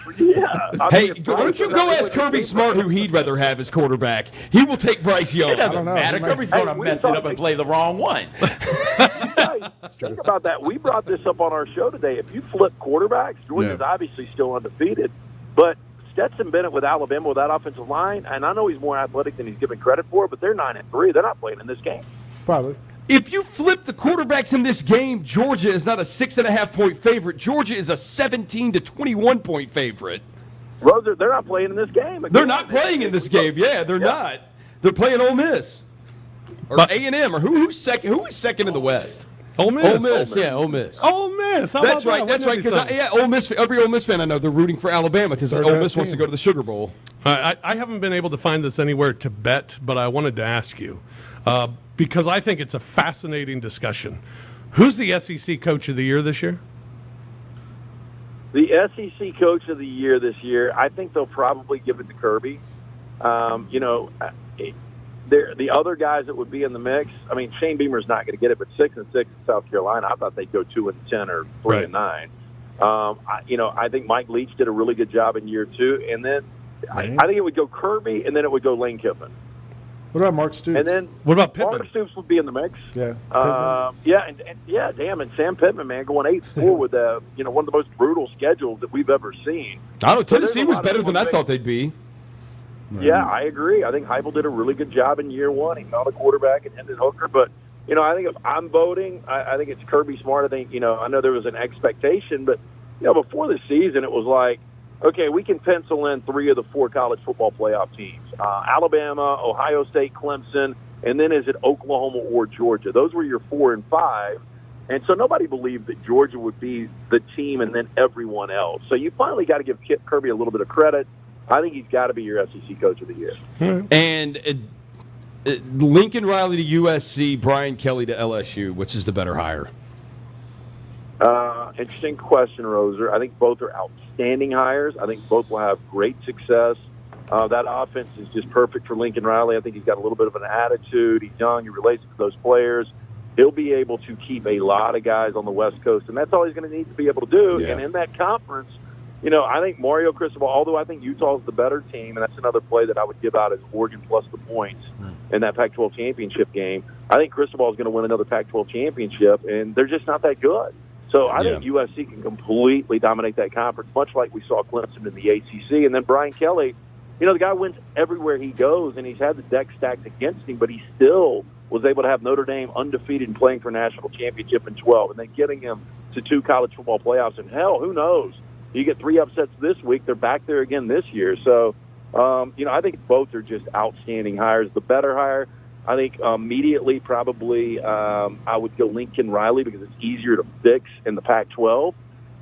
Hey, why don't you go ask Kirby Smart who he'd rather have as quarterback? He will take Bryce Young. It doesn't matter. Kirby's going to mess it up and play the wrong one. Think about that. We brought this up on our show today. If you flip quarterbacks, Georgia's obviously still undefeated. But Stetson Bennett with Alabama with that offensive line, and I know he's more athletic than he's given credit for, but they're 9-3. They're not playing in this game. Probably. If you flip the quarterbacks in this game, Georgia is not a 6.5-point favorite. Georgia is a 17 to 21-point favorite. Roser, they're not playing in this game. Again. They're not playing in this game. Yeah, they're not. They're playing Ole Miss or A&M or who's second? Who is second in the West? Ole Miss. Ole Miss. Yeah, Ole Miss. Ole Miss. How That's about right. that? That's right. Because Ole Miss. Every Ole Miss fan I know, they're rooting for Alabama because Ole Miss wants to go to the Sugar Bowl. I haven't been able to find this anywhere to bet, but I wanted to ask you because I think it's a fascinating discussion. Who's the SEC Coach of the Year this year? The SEC Coach of the Year this year, I think they'll probably give it to Kirby. The other guys that would be in the mix, Shane Beamer's not going to get it, but 6-6 in South Carolina, I thought they'd go 2-10 or 3-9. I think Mike Leach did a really good job in year 2, and then I think it would go Kirby, and then it would go Lane Kiffin. What about Mark Stoops? And then what about Pittman? Mark Stoops would be in the mix. Yeah. And Sam Pittman, man, going 8-4 with one of the most brutal schedules that we've ever seen. I don't know. Tennessee was better than I thought they'd be. Yeah, I agree. I think Heupel did a really good job in year 1. He found a quarterback and Hendon Hooker. But, I think if I'm voting, I think it's Kirby Smart. I think, I know there was an expectation, but, before the season, it was like, okay, we can pencil in 3 of the 4 college football playoff teams. Alabama, Ohio State, Clemson, and then is it Oklahoma or Georgia? Those were your 4 and 5. And so nobody believed that Georgia would be the team and then everyone else. So you finally got to give Kirby a little bit of credit. I think he's got to be your SEC Coach of the Year. And Lincoln Riley to USC, Brian Kelly to LSU. Which is the better hire? Interesting question, Roser. I think both are outstanding hires. I think both will have great success. That offense is just perfect for Lincoln Riley. I think he's got a little bit of an attitude. He's young. He relates to those players. He'll be able to keep a lot of guys on the West Coast, and that's all he's going to need to be able to do. Yeah. And in that conference, I think Mario Cristobal, although I think Utah's the better team, and that's another play that I would give out as Oregon plus the points in that Pac-12 championship game. I think Cristobal is going to win another Pac-12 championship, and they're just not that good. So I think USC can completely dominate that conference, much like we saw Clemson in the ACC. And then Brian Kelly, the guy wins everywhere he goes, and he's had the deck stacked against him, but he still was able to have Notre Dame undefeated and playing for a national championship in 12, and then getting him to 2 college football playoffs. And hell, who knows? You get 3 upsets this week. They're back there again this year. So, I think both are just outstanding hires. The better hire, I think immediately probably I would go Lincoln Riley because it's easier to fix in the Pac-12.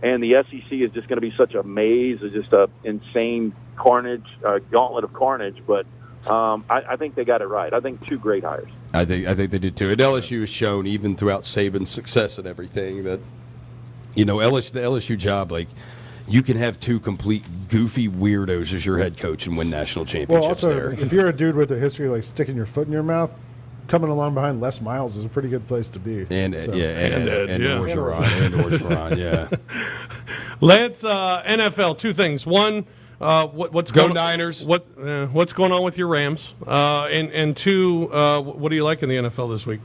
And the SEC is just going to be such a maze, it's just an insane carnage, gauntlet of carnage. But I think they got it right. I think 2 great hires. I think they did too. And LSU has shown, even throughout Saban's success and everything, that the LSU job, like, you can have 2 complete goofy weirdos as your head coach and win national championships. Well, also, there. if you're a dude with a history like sticking your foot in your mouth, coming along behind Les Miles is a pretty good place to be. And Orgeron, yeah. Lance, NFL, 2 things. One, what's Go going Niners. What's going on with your Rams? And 2, what do you like in the NFL this week?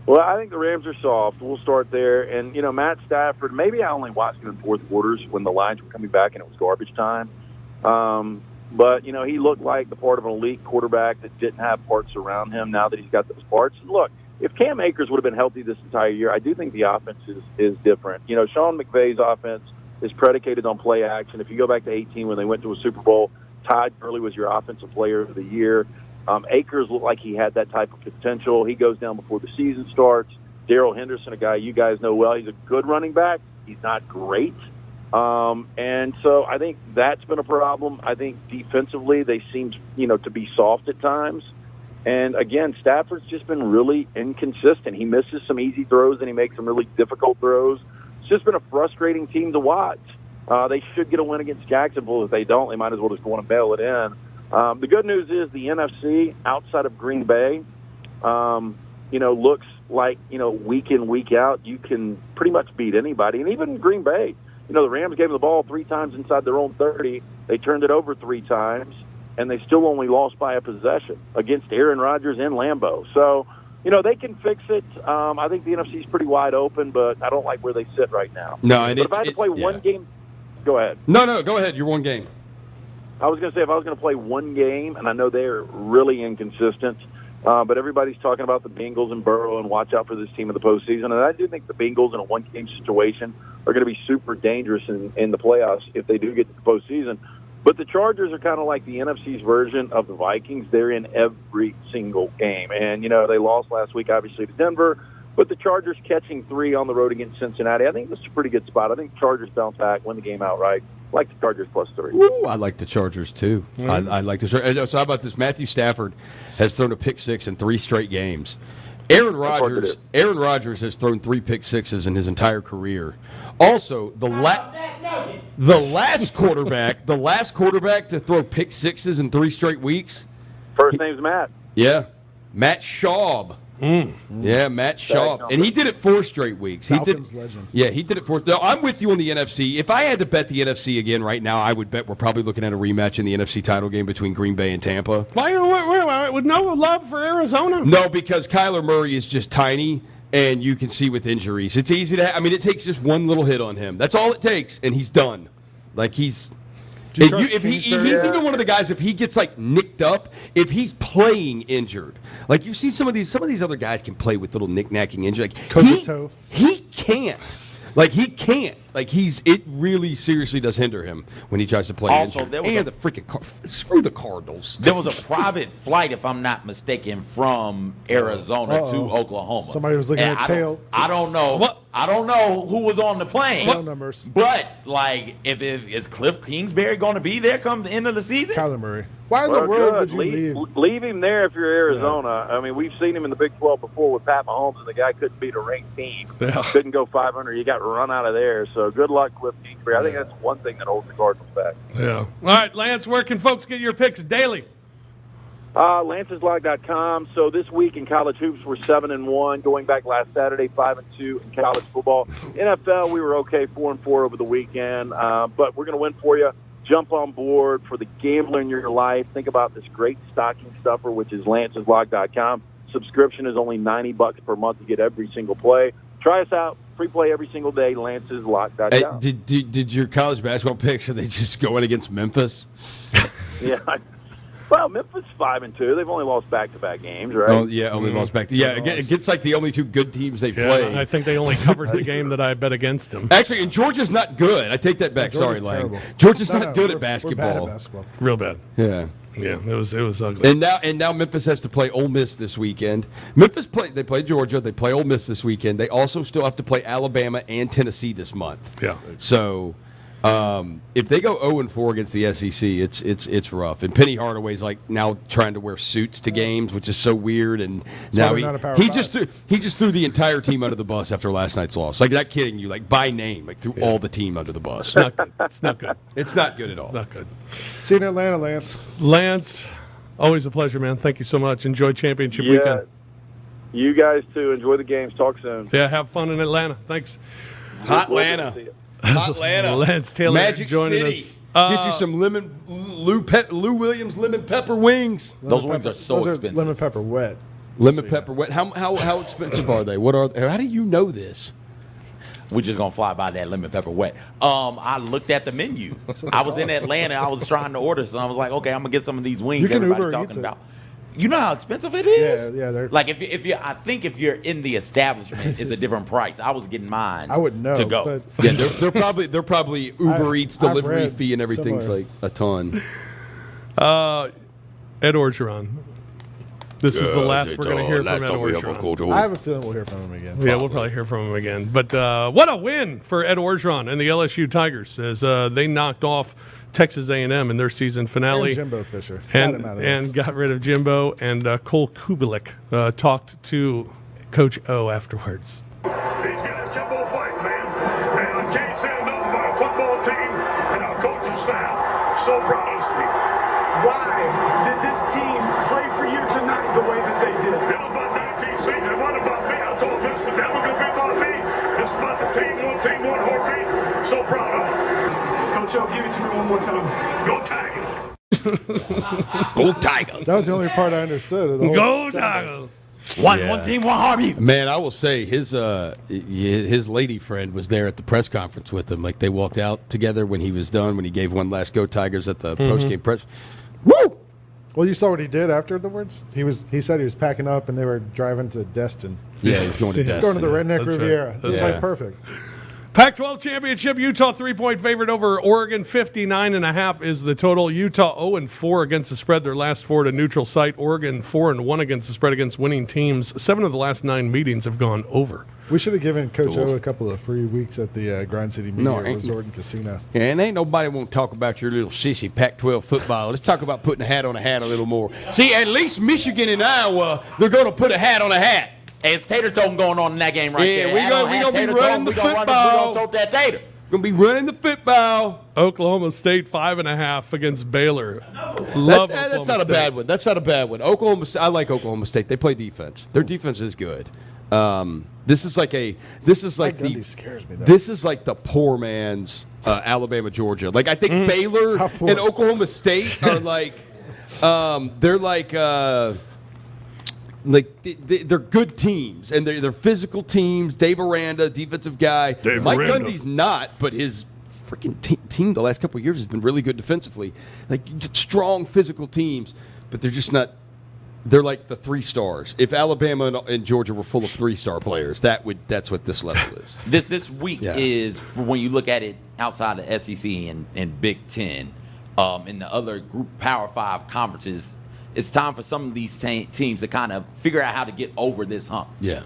Well, I think the Rams are soft. We'll start there. And, Matt Stafford, maybe I only watched him in fourth quarters when the Lions were coming back and it was garbage time. But, he looked like the part of an elite quarterback that didn't have parts around him now that he's got those parts. And look, if Cam Akers would have been healthy this entire year, I do think the offense is different. Sean McVay's offense is predicated on play action. If you go back to 2018 when they went to a Super Bowl, Todd Gurley was your offensive player of the year. Akers looked like he had that type of potential. He goes down before the season starts. Darrell Henderson, a guy you guys know well, he's a good running back. He's not great. And so I think that's been a problem. I think defensively they seem, to be soft at times. And, again, Stafford's just been really inconsistent. He misses some easy throws and he makes some really difficult throws. It's just been a frustrating team to watch. They should get a win against Jacksonville. If they don't, they might as well just go on and bail it in. The good news is the NFC outside of Green Bay, looks like, week in, week out, you can pretty much beat anybody. And even Green Bay, the Rams gave them the ball 3 times inside their own 30. They turned it over 3 times, and they still only lost by a possession against Aaron Rodgers and Lambeau. So, they can fix it. I think the NFC is pretty wide open, but I don't like where they sit right now. No, and but if I had to play one game, go ahead. No, go ahead. Your one game. I was going to say, if I was going to play one game, and I know they're really inconsistent, but everybody's talking about the Bengals and Burrow and watch out for this team in the postseason. And I do think the Bengals in a one-game situation are going to be super dangerous in the playoffs if they do get to the postseason. But the Chargers are kind of like the NFC's version of the Vikings. They're in every single game. And, they lost last week, obviously, to Denver. But the Chargers catching 3 on the road against Cincinnati, I think that's a pretty good spot. I think the Chargers bounce back, win the game outright. I like the Chargers +3. Ooh, I like the Chargers, too. Mm-hmm. I like the Chargers. So how about this? Matthew Stafford has thrown a pick-6 in 3 straight games. Aaron Rodgers has thrown 3 pick-6s in his entire career. Also, the last quarterback to throw pick-6s in 3 straight weeks. First name's Matt. Yeah, Matt Schaub. Yeah, Matt Schaub. And he did it 4 straight weeks. Falcons legend. Yeah, he did it 4. No, I'm with you on the NFC. If I had to bet the NFC again right now, I would bet we're probably looking at a rematch in the NFC title game between Green Bay and Tampa. Why with no love for Arizona? No, because Kyler Murray is just tiny, and you can see with injuries. It's easy to it takes just one little hit on him. That's all it takes, and he's done. Like, he's he's even one of the guys, if he gets nicked up, if he's playing injured, like you see some of these other guys can play with little knick-knacking injury. He can't. He can't. It really seriously does hinder him when he tries to play. Also, injured. The freaking screw the Cardinals. There was a private flight, if I'm not mistaken, from Arizona to Oklahoma. Somebody was looking at tail. I don't know. What? I don't know who was on the plane. Tail numbers. But if is Cliff Kingsbury going to be there come the end of the season? Kyler Murray. Why in the world would you leave? Leave him there if you're Arizona. Yeah. I mean, we've seen him in the Big 12 before with Pat Mahomes, and the guy couldn't beat a ranked team. Yeah. Couldn't go 500. He got run out of there. So good luck, Cliff Kingsbury. I think that's one thing that holds the Cardinals back. Yeah. All right, Lance, where can folks get your picks daily? Lance'sLog.com. So this week in college hoops, we're 7-1. Going back last Saturday, 5-2 in college football. NFL, we were okay, 4-4 over the weekend. But we're going to win for you. Jump on board for the gambler in your life. Think about this great stocking stuffer, which is Lance'sLog.com. Subscription is only $90 per month to get every single play. Try us out. Free play every single day. Lance'sLog.com. Hey, did your college basketball picks, are they just going against Memphis? Yeah. Well, Memphis 5-2. They've only lost back-to-back games, right? Oh yeah, only lost back. Against like the only two good teams they've played. I think they only covered the game that I bet against them. Actually, and Georgia's not good. I take that back. Sorry, Georgia's Lang. terrible. Georgia's not No, good we're- at basketball. We're bad at basketball. Real bad. Yeah. Yeah, it was ugly. And now Memphis has to play Ole Miss this weekend. They play Georgia, they play Ole Miss this weekend. They also still have to play Alabama and Tennessee this month. Yeah. So if they go 0-4 against the SEC, it's rough. And Penny Hardaway's like now trying to wear suits to games, which is so weird. And now why they're not a Power he Five. just threw the entire team under the bus after last night's loss. Like, not kidding you, like by name, like threw all the team under the bus. It's not good. It's not good. It's not good at all. Not good. See you in Atlanta, Lance. Lance, always a pleasure, man. Thank you so much. Enjoy championship Yeah. weekend. You guys, too. Enjoy the games. Talk soon. Yeah, have fun in Atlanta. Thanks. Hot See Atlanta. you. Hot Atlanta. Lance Taylor Magic joining City. us. Get you some Lou Williams lemon pepper wings. Those wings are so Those expensive. lemon pepper wet. Lemon pepper wet. How expensive are they? How do you know this? We're just gonna fly by that lemon pepper wet. I looked at the menu. I was in Atlanta. I was trying to order some. I was like, okay, I'm gonna get some of these wings. You can everybody Uber talking Eats it. about. You know how expensive it is. Yeah, they're Like if you, I think if you're in the establishment, it's a different price. I was getting mine. I wouldn't know to go. But Yeah, they're probably Uber Eats I've delivery read fee and everything's similar. like a ton. Ed Orgeron. This is the last we're going to hear from Ed Orgeron. I have a feeling we'll hear from him again. Yeah, we'll probably hear from him again. But what a win for Ed Orgeron and the LSU Tigers as they knocked off Texas A&M in their season finale. And Jimbo Fisher. Got him out of there. And got rid of Jimbo. And Cole Kubelik talked to Coach O afterwards. These guys Jimbo fight, man. And I can't say enough about our football team and our coaching staff. So proud of this team. Why did this team play for you tonight the way that they did? It was about 19 seasons. It wasn't about me. I told them this is never going to be about me. It's about the team, one heartbeat. So proud of them. Coach O, give it to me one more time. Go Tigers. Go Tigers. That was the only part I understood of the whole Go sound. Tigers! One team, one heartbeat. Man, I will say his lady friend was there at the press conference with him. Like, they walked out together when he was done, when he gave one last Go Tigers at the post-game press. Woo! Well, you saw what he did afterwards? He said he was packing up and they were driving to Destin. Yeah, he's going to He's He's going to the Destin. Redneck That's right. Riviera. It was Yeah. like perfect. Pac-12 championship, Utah 3-point favorite over Oregon. 59.5 is the total. Utah 0-4 against the spread. Their last four at a neutral site. Oregon 4-1 against the spread against winning teams. 7 of the last 9 meetings have gone over. We should have given Coach O a couple of free weeks at the Grind City Media Resort and Casino. Yeah, and ain't nobody want to talk about your little sissy Pac-12 football. Let's talk about putting a hat on a hat a little more. See, at least Michigan and Iowa, they're going to put a hat on a hat. Hey, it's tater toting going on in that game right Yeah, there. we gonna be running the We gonna football. tote that tater. Going to be running the football. Oklahoma State 5.5 against Baylor. Love That's Oklahoma not a State. bad one. That's not a bad one. I like Oklahoma State. They play defense. Their defense is good. This is like Gundy scares me, though. this is like the poor man's Alabama, Georgia. Like, I think Baylor How poor? and Oklahoma State are like they're they're good teams, and they're physical teams. Dave Aranda, defensive guy. Dave Mike Aranda. Gundy's not, but his freaking team the last couple of years has been really good defensively. Like, strong physical teams, but they're just not. They're like the 3 stars. If Alabama and Georgia were full of 3-star players, that's what this level is. This week Yeah. is, for when you look at it outside of SEC and Big Ten, in the other group Power 5 conferences, it's time for some of these teams to kind of figure out how to get over this hump. Yeah.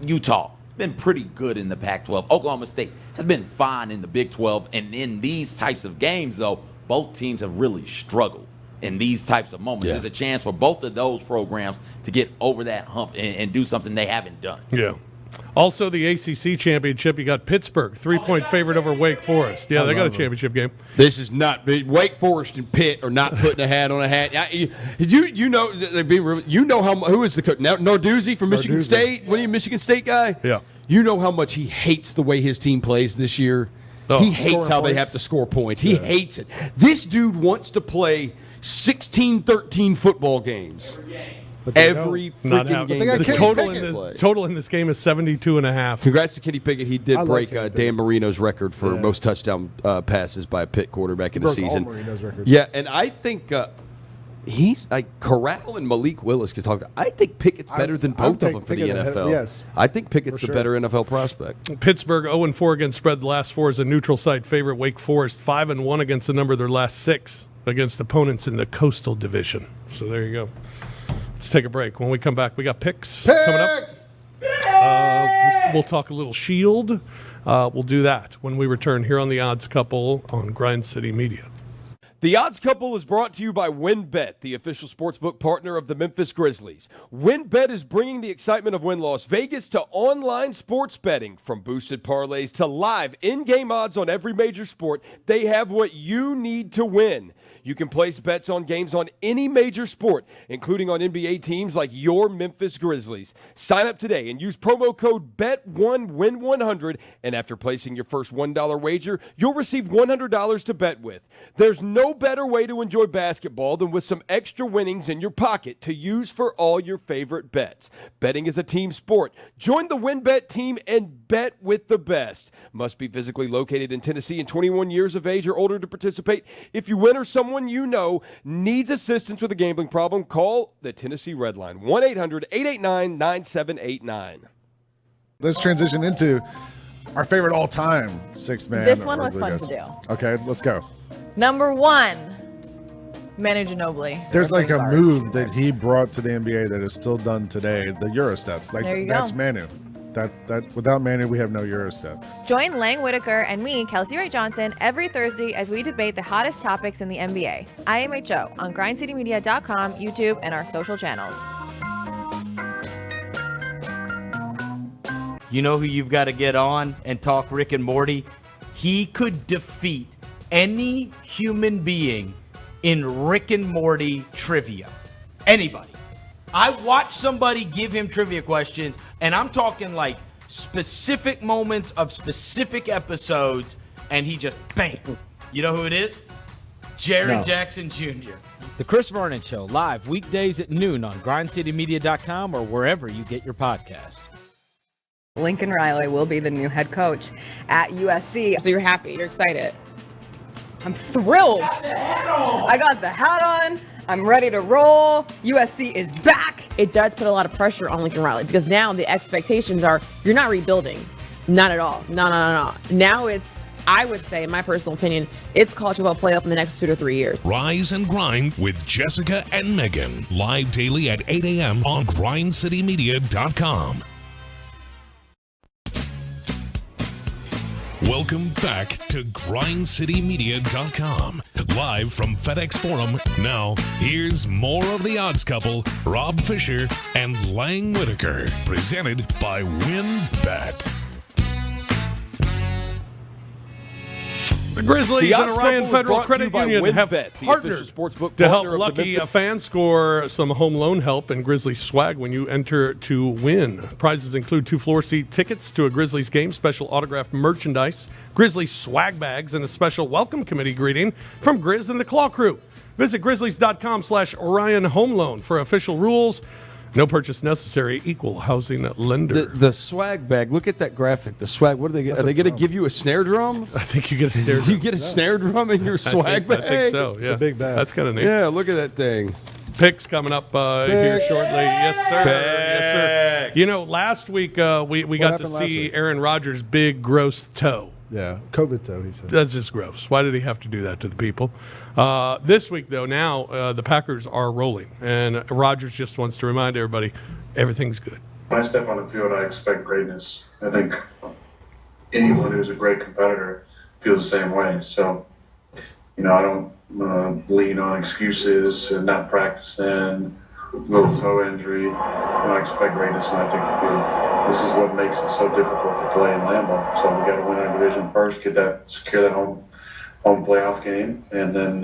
Utah been pretty good in the Pac-12. Oklahoma State has been fine in the Big 12. And in these types of games, though, both teams have really struggled in these types of moments. Yeah. There's a chance for both of those programs to get over that hump and do something they haven't done. Yeah. Also, the ACC championship, you got Pittsburgh, 3-point favorite over Wake Forest. Yeah, they got a championship game. This is not Wake Forest and Pitt are not putting a hat on a hat. You know who is the coach? Narduzzi from Michigan Narduzzi. State. What are you, Michigan State guy? Yeah. You know how much he hates the way his team plays this year. Oh, He hates scoring how they points. have to score points. He hates it. This dude wants to play 16-13 football games. But they Every Not freaking happening. game. got The Kenny total Pickett. total in this game is 72.5. Congrats to Kenny Pickett. He did I love break Kenny Pickett. Dan Marino's record for Yeah. most touchdown passes by a Pitt quarterback in a broke season. all Marino's records. Yeah, and I think he's like Corral and Malik Willis can talk. I think Pickett's better than both of them for the Pickett ahead- NFL. yes. I think Pickett's For the sure. better NFL prospect. Pittsburgh 0-4 against spread the last 4 as a neutral site favorite. Wake Forest 5-1 against the number of their last 6 against opponents in the Coastal Division. So there you go. Let's take a break. When we come back, we got picks coming up. We'll talk a little Shield. We'll do that when we return here on The Odds Couple on Grind City Media. The Odds Couple is brought to you by WynnBET, the official sportsbook partner of the Memphis Grizzlies. WynnBET is bringing the excitement of Wynn Las Vegas to online sports betting. From boosted parlays to live in-game odds on every major sport, they have what you need to win. You can place bets on games on any major sport, including on NBA teams like your Memphis Grizzlies. Sign up today and use promo code BET1WIN100, and after placing your first $1 wager, you'll receive $100 to bet with. There's no better way to enjoy basketball than with some extra winnings in your pocket to use for all your favorite bets. Betting is a team sport. Join the WynnBET team and bet with the best. Must be physically located in Tennessee and 21 years of age or older to participate. If you win or someone you know needs assistance with a gambling problem, call the Tennessee Red Line, 1-800-889-9789. Let's transition into our favorite all-time sixth man. This one was Rodriguez. fun to do. Okay, let's go. Number 1, Manny Ginobili. There's like a Guard. move that he brought to the NBA that is still done today, the Euro step. Like There you that's go. Manu. That without Manu, we have no Euro step. Join Lang Whitaker and me, Kelsey Wright Johnson, every Thursday as we debate the hottest topics in the NBA. I am Aight Joe on grindcitymedia.com, YouTube, and our social channels. You know who you've got to get on and talk Rick and Morty? He could defeat any human being in Rick and Morty trivia. Anybody. I watched somebody give him trivia questions, and I'm talking like specific moments of specific episodes, and he just bang. You know who it is? Jerry Jackson Jr. The Chris Vernon Show, live weekdays at noon on grindcitymedia.com or wherever you get your podcast. Lincoln Riley will be the new head coach at USC. So you're happy, you're excited. I'm thrilled. I got the hat on. I'm ready to roll. USC is back. It does put a lot of pressure on Lincoln Riley because now the expectations are you're not rebuilding. Not at all. No. Now it's, I would say, in my personal opinion, it's college football playoff in the next 2 to 3 years. Rise and Grind with Jessica and Megan. Live daily at 8 a.m. on grindcitymedia.com. Welcome back to grindcitymedia.com. Live from FedEx Forum. Now, here's more of the Odds Couple, Rob Fisher and Lang Whitaker. Presented by WynnBET. The Grizzlies The and Odds Orion Couple is Federal brought to Credit you by Union have WynnBET, the partnered official sportsbook to help partner of the lucky Memphis- fans score some home loan help and Grizzlies swag when you enter to win. Prizes include 2 floor seat tickets to a Grizzlies game, special autographed merchandise, Grizzlies swag bags, and a special welcome committee greeting from Grizz and the Claw Crew. Visit grizzlies.com/Orion Home Loan for official rules. No purchase necessary. Equal housing lender. The swag bag. Look at that graphic. The swag. What are they? Are they going to give you a snare drum? I think you get a snare drum. You get a snare drum in your swag bag. I think so. Yeah. It's a big bag. That's kind of neat. Yeah, look at that thing. Picks coming up here Picks. shortly. Yes, sir. Yes, sir. Picks. You know, last week we got to happened last see week? Aaron Rodgers' big, gross toe. Yeah, COVID toe, he said. That's just gross. Why did he have to do that to the people? This week, though, now the Packers are rolling, and Rodgers just wants to remind everybody everything's good. When I step on the field, I expect greatness. I think anyone who's a great competitor feels the same way. So, I don't lean on excuses and not practicing, little toe injury. I expect greatness when I take the field. This is what makes it so difficult to play in Lambeau. So we got to win our division first, secure that home playoff game, and then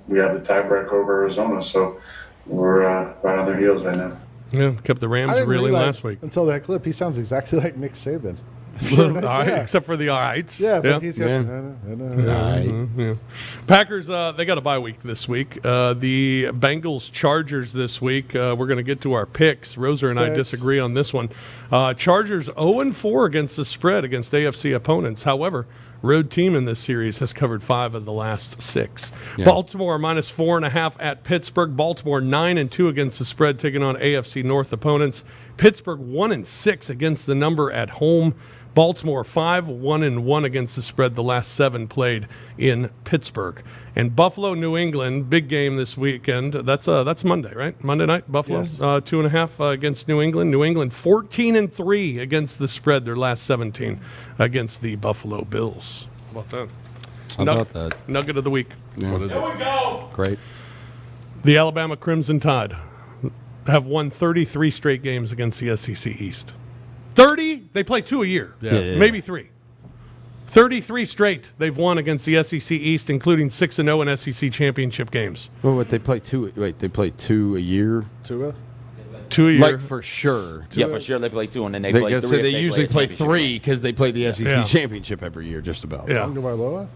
we have the tiebreaker over Arizona. So we're right on their heels right now. Yeah, kept the Rams I didn't reeling realize last week. until that clip, he sounds exactly like Nick Saban. All right, except for the Aights. Yeah, but he's got. Yeah. Packers, they got a bye week this week. The Bengals Chargers this week. We're going to get to our picks. Roser and I disagree on this one. Chargers 0-4 against the spread against AFC opponents. However, road team in this series has covered 5 of the last 6. Yeah. Baltimore -4.5 at Pittsburgh. Baltimore 9-2 against the spread, taking on AFC North opponents. Pittsburgh 1-6 against the number at home. Baltimore 5-1-1 against the spread the last 7 played in Pittsburgh. And Buffalo, New England, big game this weekend. That's Monday, right? Monday night, Buffalo. Yes. 2.5 against New England. New England 14-3 against the spread their last 17 against the Buffalo Bills. How about that? How about that? Nugget of the week. Yeah. What is it? Here we go. Great. The Alabama Crimson Tide have won 33 straight games against the SEC East. 30? They play 2 a year. Maybe 3. 33 straight they've won against the SEC East, including 6-0 in SEC championship games. Well, what they play 2? Wait, they play 2 a year. 2 a year, like for sure. Yeah, for sure they play 2, and then they play 3. So they usually play a championship 3 because they play the SEC Yeah. championship every year, just about. Yeah. Tagovailoa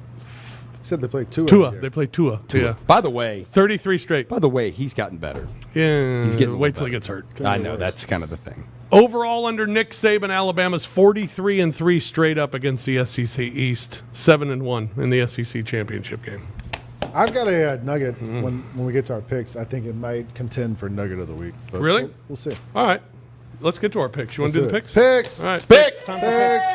said they played Tua. They play Tua. Yeah. By the way, 33 straight. By the way, he's gotten better. Yeah. He's getting. Wait till he gets hurt. I know that's kind of the thing. Overall, under Nick Saban, Alabama's 43-3 straight up against the SEC East, 7-1 in the SEC championship game. I've got a nugget when we get to our picks. I think it might contend for nugget of the week. But Really? We'll see. All right. Let's get to our picks. You want to do the picks? Picks. All right. Picks. Time for picks.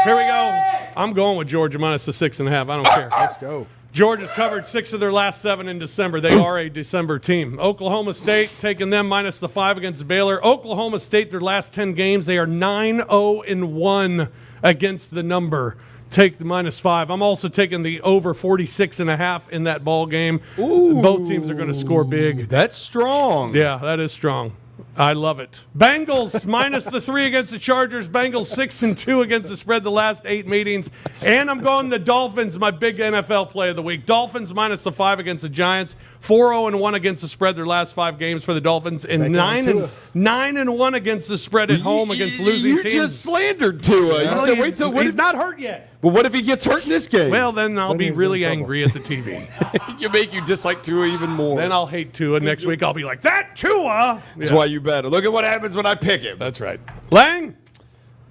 Here we go. I'm going with Georgia minus the 6.5. I don't care. Let's go. Georgia's covered 6 of their last 7 in December. They are a December team. Oklahoma State taking them minus the 5 against Baylor. Oklahoma State, their last 10 games, they are 9-0-1 against the number. Take the minus 5. I'm also taking the over 46.5 in that ball game. Ooh, both teams are going to score big. That's strong. Yeah, that is strong. I love it. Bengals minus the 3 against the Chargers. Bengals 6-2 against the spread the last 8 meetings. And I'm going the Dolphins, my big NFL play of the week. Dolphins minus the 5 against the Giants. 4-0-1 against the spread their last 5 games for the Dolphins. And 9-1 against the spread at home against losing teams. You just slandered Tua. You said, wait till he's not hurt yet. Well, what if he gets hurt in this game? Well, then I'll be really angry at the TV. You make you dislike Tua even more. Then I'll hate Tua. Next week I'll be like, that Tua! That's why you better. Look at what happens when I pick him. That's right. Lang?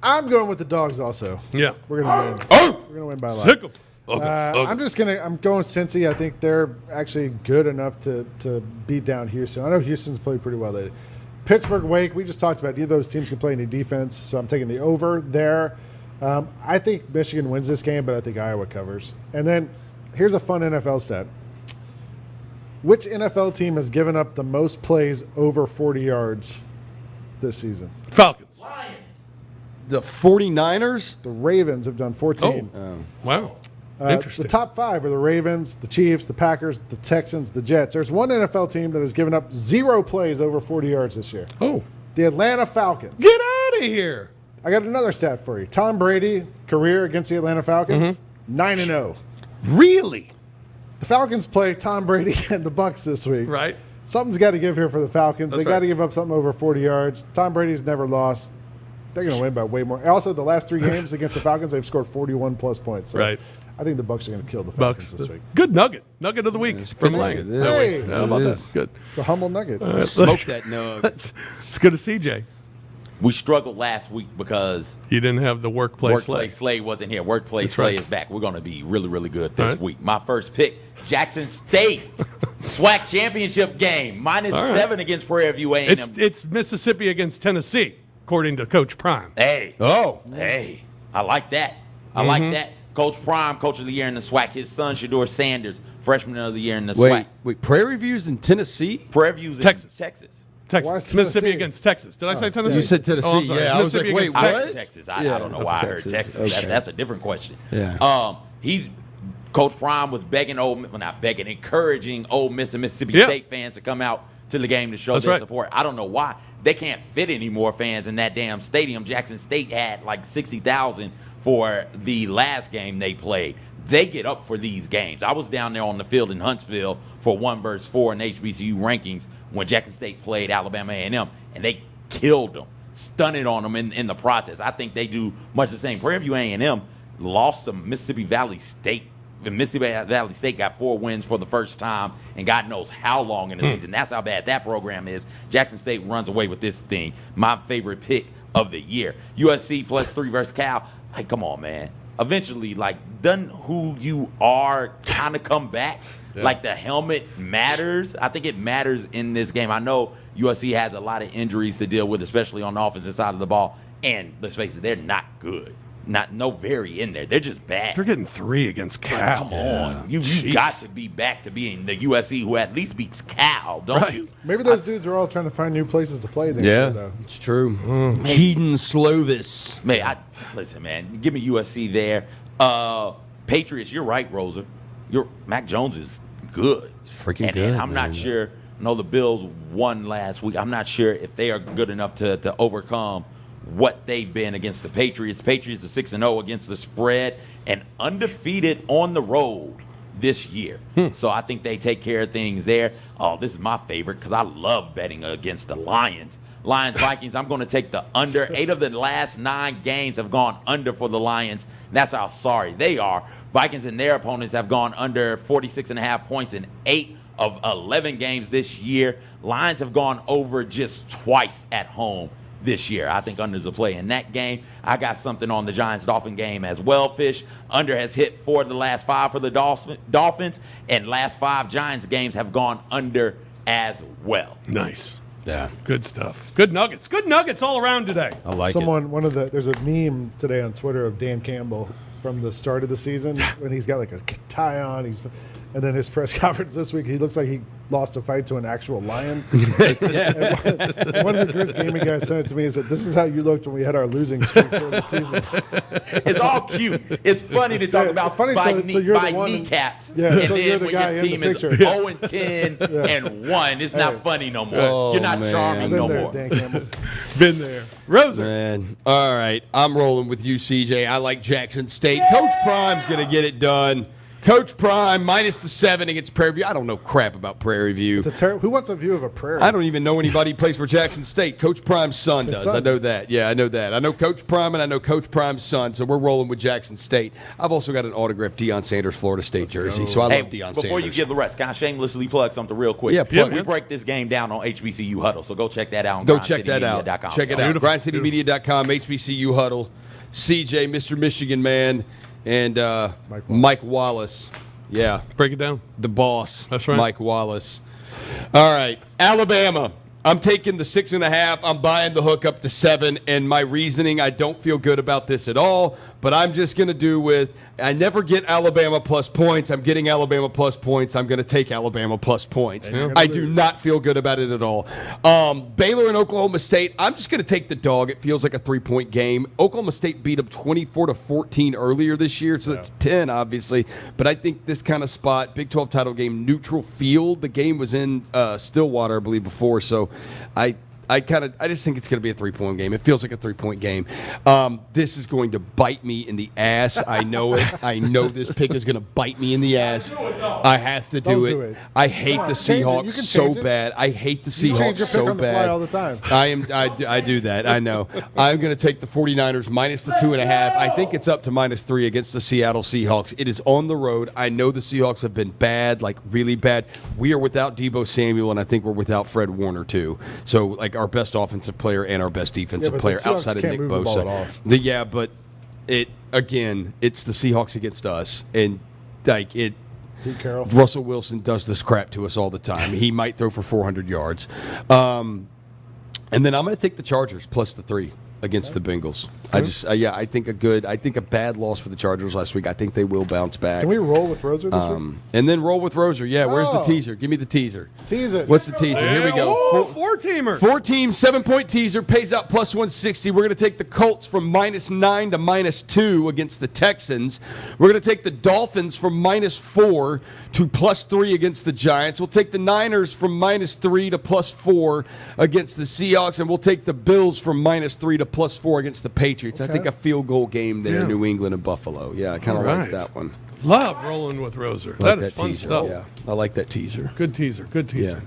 I'm going with the dogs also. Yeah. We're going to win. Oh! We're going to win by a lot. Sick 'em. I'm going Cincy. I think they're actually good enough to beat down Houston. I know Houston's played pretty well lately. Pittsburgh, Wake, we just talked about neither of those teams can play any defense, so I'm taking the over there. I think Michigan wins this game, but I think Iowa covers. And then here's a fun NFL stat. Which NFL team has given up the most plays over 40 yards this season? Falcons. The 49ers? The Ravens have done 14. Oh. Wow. The top 5 are the Ravens, the Chiefs, the Packers, the Texans, the Jets. There's one NFL team that has given up 0 plays over 40 yards this year. Oh. The Atlanta Falcons. Get out of here. I got another stat for you. Tom Brady, career against the Atlanta Falcons, 9-0. Really? The Falcons play Tom Brady and the Bucs this week. Right. Something's got to give here for the Falcons. That's They got to give up something over 40 yards. Tom Brady's never lost. They're going to win by way more. Also, the last 3 games against the Falcons, they've scored 41-plus points. So right. I think the Bucs are going to kill the Falcons this week. Good nugget. Nugget of the week from Lang. Hey, how about that? Good. It's a humble nugget. Smoke that nug. Let's go to CJ. We struggled last week because you didn't have the workplace Slay wasn't here. Workplace That's Slay right. is back. We're going to be really, really good this right. week. My first pick, Jackson State. SWAC championship game. Minus All right. 7 against Prairie View A&M. It's Mississippi against Tennessee, according to Coach Prime. Hey. Oh. Hey. I like that. I like that. Coach Prime, Coach of the Year in the SWAC. His son, Shador Sanders, Freshman of the Year in the SWAC. Wait. Prairie View's in Tennessee? Prairie View's in Texas. Tennessee? Mississippi against Texas. Did I say Tennessee? You said Tennessee. Oh, I'm sorry. Yeah, I was like, Mississippi wait, against what? I heard Texas. I don't know why I heard Texas. Okay. That's a different question. Yeah. Coach Prime was encouraging Ole Miss and Mississippi State fans to come out to the game to show their support. I don't know why. They can't fit any more fans in that damn stadium. Jackson State had like 60,000 for the last game they played. They get up for these games. I was down there on the field in Huntsville for 1 vs. 4 in HBCU rankings when Jackson State played Alabama A&M, and they killed them. stunted on them in the process. I think they do much the same. Prairie View A&M lost to Mississippi Valley State. And Mississippi Valley State got 4 wins for the first time, and God knows how long in the season. That's how bad that program is. Jackson State runs away with this thing. My favorite pick of the year. USC +3 versus Cal. Like, come on, man. Eventually, like, doesn't who you are kind of come back? Yeah. Like, the helmet matters. I think it matters in this game. I know USC has a lot of injuries to deal with, especially on the offensive side of the ball. And let's face it, they're not good. No very in there. They're just bad. They're getting 3 against Cal. Like, come on. You got to be back to being the USC who at least beats Cal, don't you? Maybe those dudes are all trying to find new places to play next year, though. It's true. Keaton Slovis. Man, listen, man. Give me USC there. Patriots, you're right, Rosa. Mac Jones is good. It's freaking good. And I'm not sure. I know the Bills won last week. I'm not sure if they are good enough to overcome what they've been against the Patriots. Patriots are 6-0 against the spread and undefeated on the road this year. So I think they take care of things there. Oh, this is my favorite because I love betting against the Lions. Lions-Vikings, I'm going to take the under. 8 of the last 9 games have gone under for the Lions. That's how sorry they are. Vikings and their opponents have gone under 46.5 points in 8 of 11 games this year. Lions have gone over just twice at home this year. I think under's a play in that game. I got something on the Giants-Dolphin game as well, Fish. Under has hit 4 of the last 5 for the Dolphins, and last 5 Giants games have gone under as well. Nice. Yeah. Good stuff. Good nuggets. Good nuggets all around today. I like it. There's a meme today on Twitter of Dan Campbell from the start of the season when he's got like a tie on. And then his press conference this week, he looks like he lost a fight to an actual lion. And one of the Grizz gaming guys sent it to me and said, "This is how you looked when we had our losing streak during the season." It's all cute. It's funny to talk about by kneecaps. And then the when guy your in team the is picture. 0-10 and 1, it's not funny no more. You're not charming no more. Been there. Rosa. Man. All right. I'm rolling with you, CJ. I like Jackson State. Coach Prime's going to get it done. Coach Prime -7 against Prairie View. I don't know crap about Prairie View. Who wants a view of a prairie? I don't even know anybody who plays for Jackson State. Coach Prime's son does. I know that. Yeah, I know that. I know Coach Prime and I know Coach Prime's son, so we're rolling with Jackson State. I've also got an autographed Deion Sanders Florida State jersey, so I love Deion Sanders. Before you give the rest, can I shamelessly plug something real quick? Yeah, plug we break this game down on HBCU Huddle, so go check that out on Go check that out. grindcitymedia.com. Check it out. grindcitymedia.com, HBCU Huddle. CJ, Mr. Michigan Man, and Mike Wallace. Yeah. Break it down. The boss. That's right. Mike Wallace. All right. Alabama. I'm taking the 6.5. I'm buying the hook up to 7. And my reasoning, I don't feel good about this at all. But I'm just going to do with, I never get Alabama plus points. I'm getting Alabama plus points. I'm going to take Alabama plus points. I do not feel good about it at all. Baylor and Oklahoma State, I'm just going to take the dog. It feels like a 3-point game. Oklahoma State beat them 24-14 earlier this year, so that's 10, obviously. But I think this kind of spot, Big 12 title game, neutral field. The game was in Stillwater, I believe, before. So I just think it's going to be a 3-point game. It feels like a 3-point game. This is going to bite me in the ass. I know it. I know this pick is going to bite me in the ass. I have to do it. I hate the Seahawks so bad. I hate the Seahawks so bad. All the time. I do that. I know. I'm going to take the 49ers minus the 2.5. I think it's up to -3 against the Seattle Seahawks. It is on the road. I know the Seahawks have been bad, like really bad. We are without Deebo Samuel, and I think we're without Fred Warner too. So, like, our best offensive player and our best defensive player outside of Nick Bosa. But it's the Seahawks against us, and like it. Russell Wilson does this crap to us all the time. He might throw for 400 yards, and then I'm going to take the Chargers plus the 3 against the Bengals. I think a bad loss for the Chargers last week. I think they will bounce back. Can we roll with Roser this week? And then roll with Roser. Yeah, where's the teaser? Give me the teaser. Tease it. What's the teaser? Here we go. 4-teamer. 4-team, 7-point teaser, pays out plus 160. We're going to take the Colts from -9 to -2 against the Texans. We're going to take the Dolphins from -4 to +3 against the Giants. We'll take the Niners from -3 to +4 against the Seahawks, and we'll take the Bills from -3 to +4 against the Patriots. I think a field goal game there, New England and Buffalo. Yeah, I kind of like that one. Love rolling with Roser. Like that is fun teaser. stuff. Yeah, I like that teaser. Good teaser. Yeah.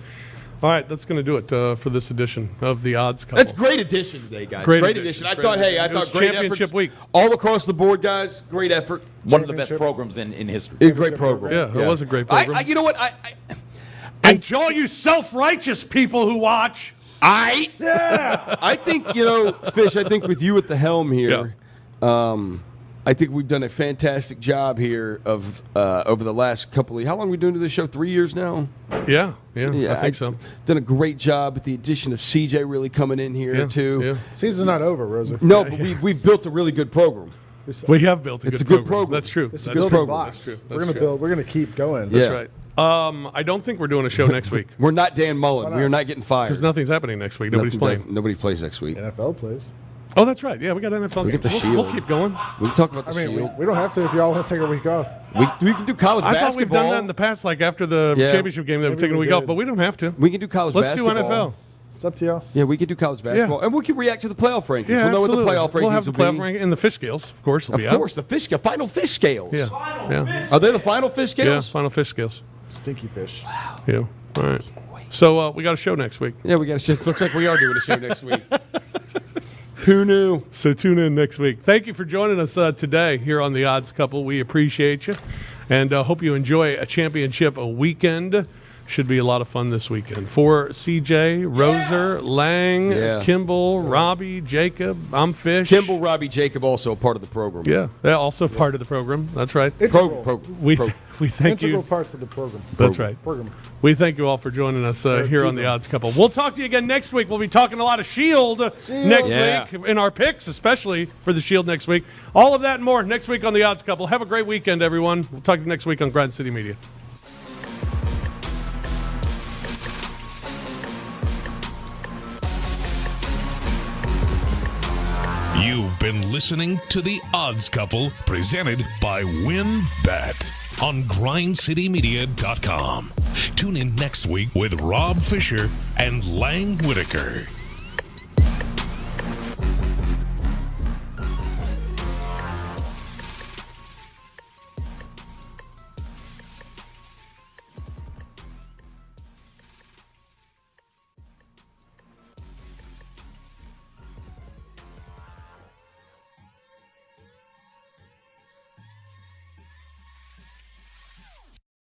All right, that's going to do it for this edition of the Odds Couple. That's great edition today, guys. Great edition. I thought great championship week all across the board, guys. Great effort. One of the best programs in history. A great program. Yeah, it was a great program. You know what? And to all you self-righteous people who watch, I think, Fish, I think with you at the helm here, I think we've done a fantastic job here of over the last couple of – how long are we doing to this show? 3 years now? Yeah, I think so. Done a great job with the addition of CJ really coming in here, too. Yeah. Season's not over, Roser. No, but we've built a really good program. We have built a It's good a good program. That's true. It's That's a building true. blocks. That's true. We're going to build. We're going to keep going. That's right. I don't think we're doing a show next week. We're not Dan Mullen. We are not getting fired. Because nothing's happening next week. Nobody's playing. Nobody plays next week. NFL plays. Oh, that's right. Yeah, we got NFL. We get the games. Shield. We'll keep going. We can talk about the Shield. We don't have to if y'all want to take a week off. We can do college basketball. I thought we've done that in the past, like after the championship game, that we're taking a week off, but we don't have to. We can do college basketball. Let's do NFL. It's up to y'all. Yeah, we can do college basketball. And we can react to the playoff rankings. Yeah, we'll know what the playoff rankings will be. We'll have the playoff rankings and the fish scales, of course. Of course, the fish scale. Final fish scales. Yeah. Are they the final fish scales? Yeah, final fish scales. Stinky fish. Wow. Yeah. All right. So we got a show next week. Yeah, we got a show. Looks like we are doing a show next week. Who knew? So tune in next week. Thank you for joining us today here on The Odds Couple. We appreciate you. And hope you enjoy a championship weekend. Should be a lot of fun this weekend. For CJ, Roser, Lang, Kimball, Robbie, Jacob, I'm Fish. Kimball, Robbie, Jacob, also a part of the program. Yeah, they're also part of the program. That's right. We thank you. Integral parts of the program. That's right. Program. We thank you all for joining us here on The Odds Couple. We'll talk to you again next week. We'll be talking a lot of Shield next week in our picks, especially for the Shield next week. All of that and more next week on The Odds Couple. Have a great weekend, everyone. We'll talk to you next week on Grind City Media. You've been listening to The Odds Couple, presented by WinBet on GrindCityMedia.com. Tune in next week with Rob Fisher and Lang Whitaker.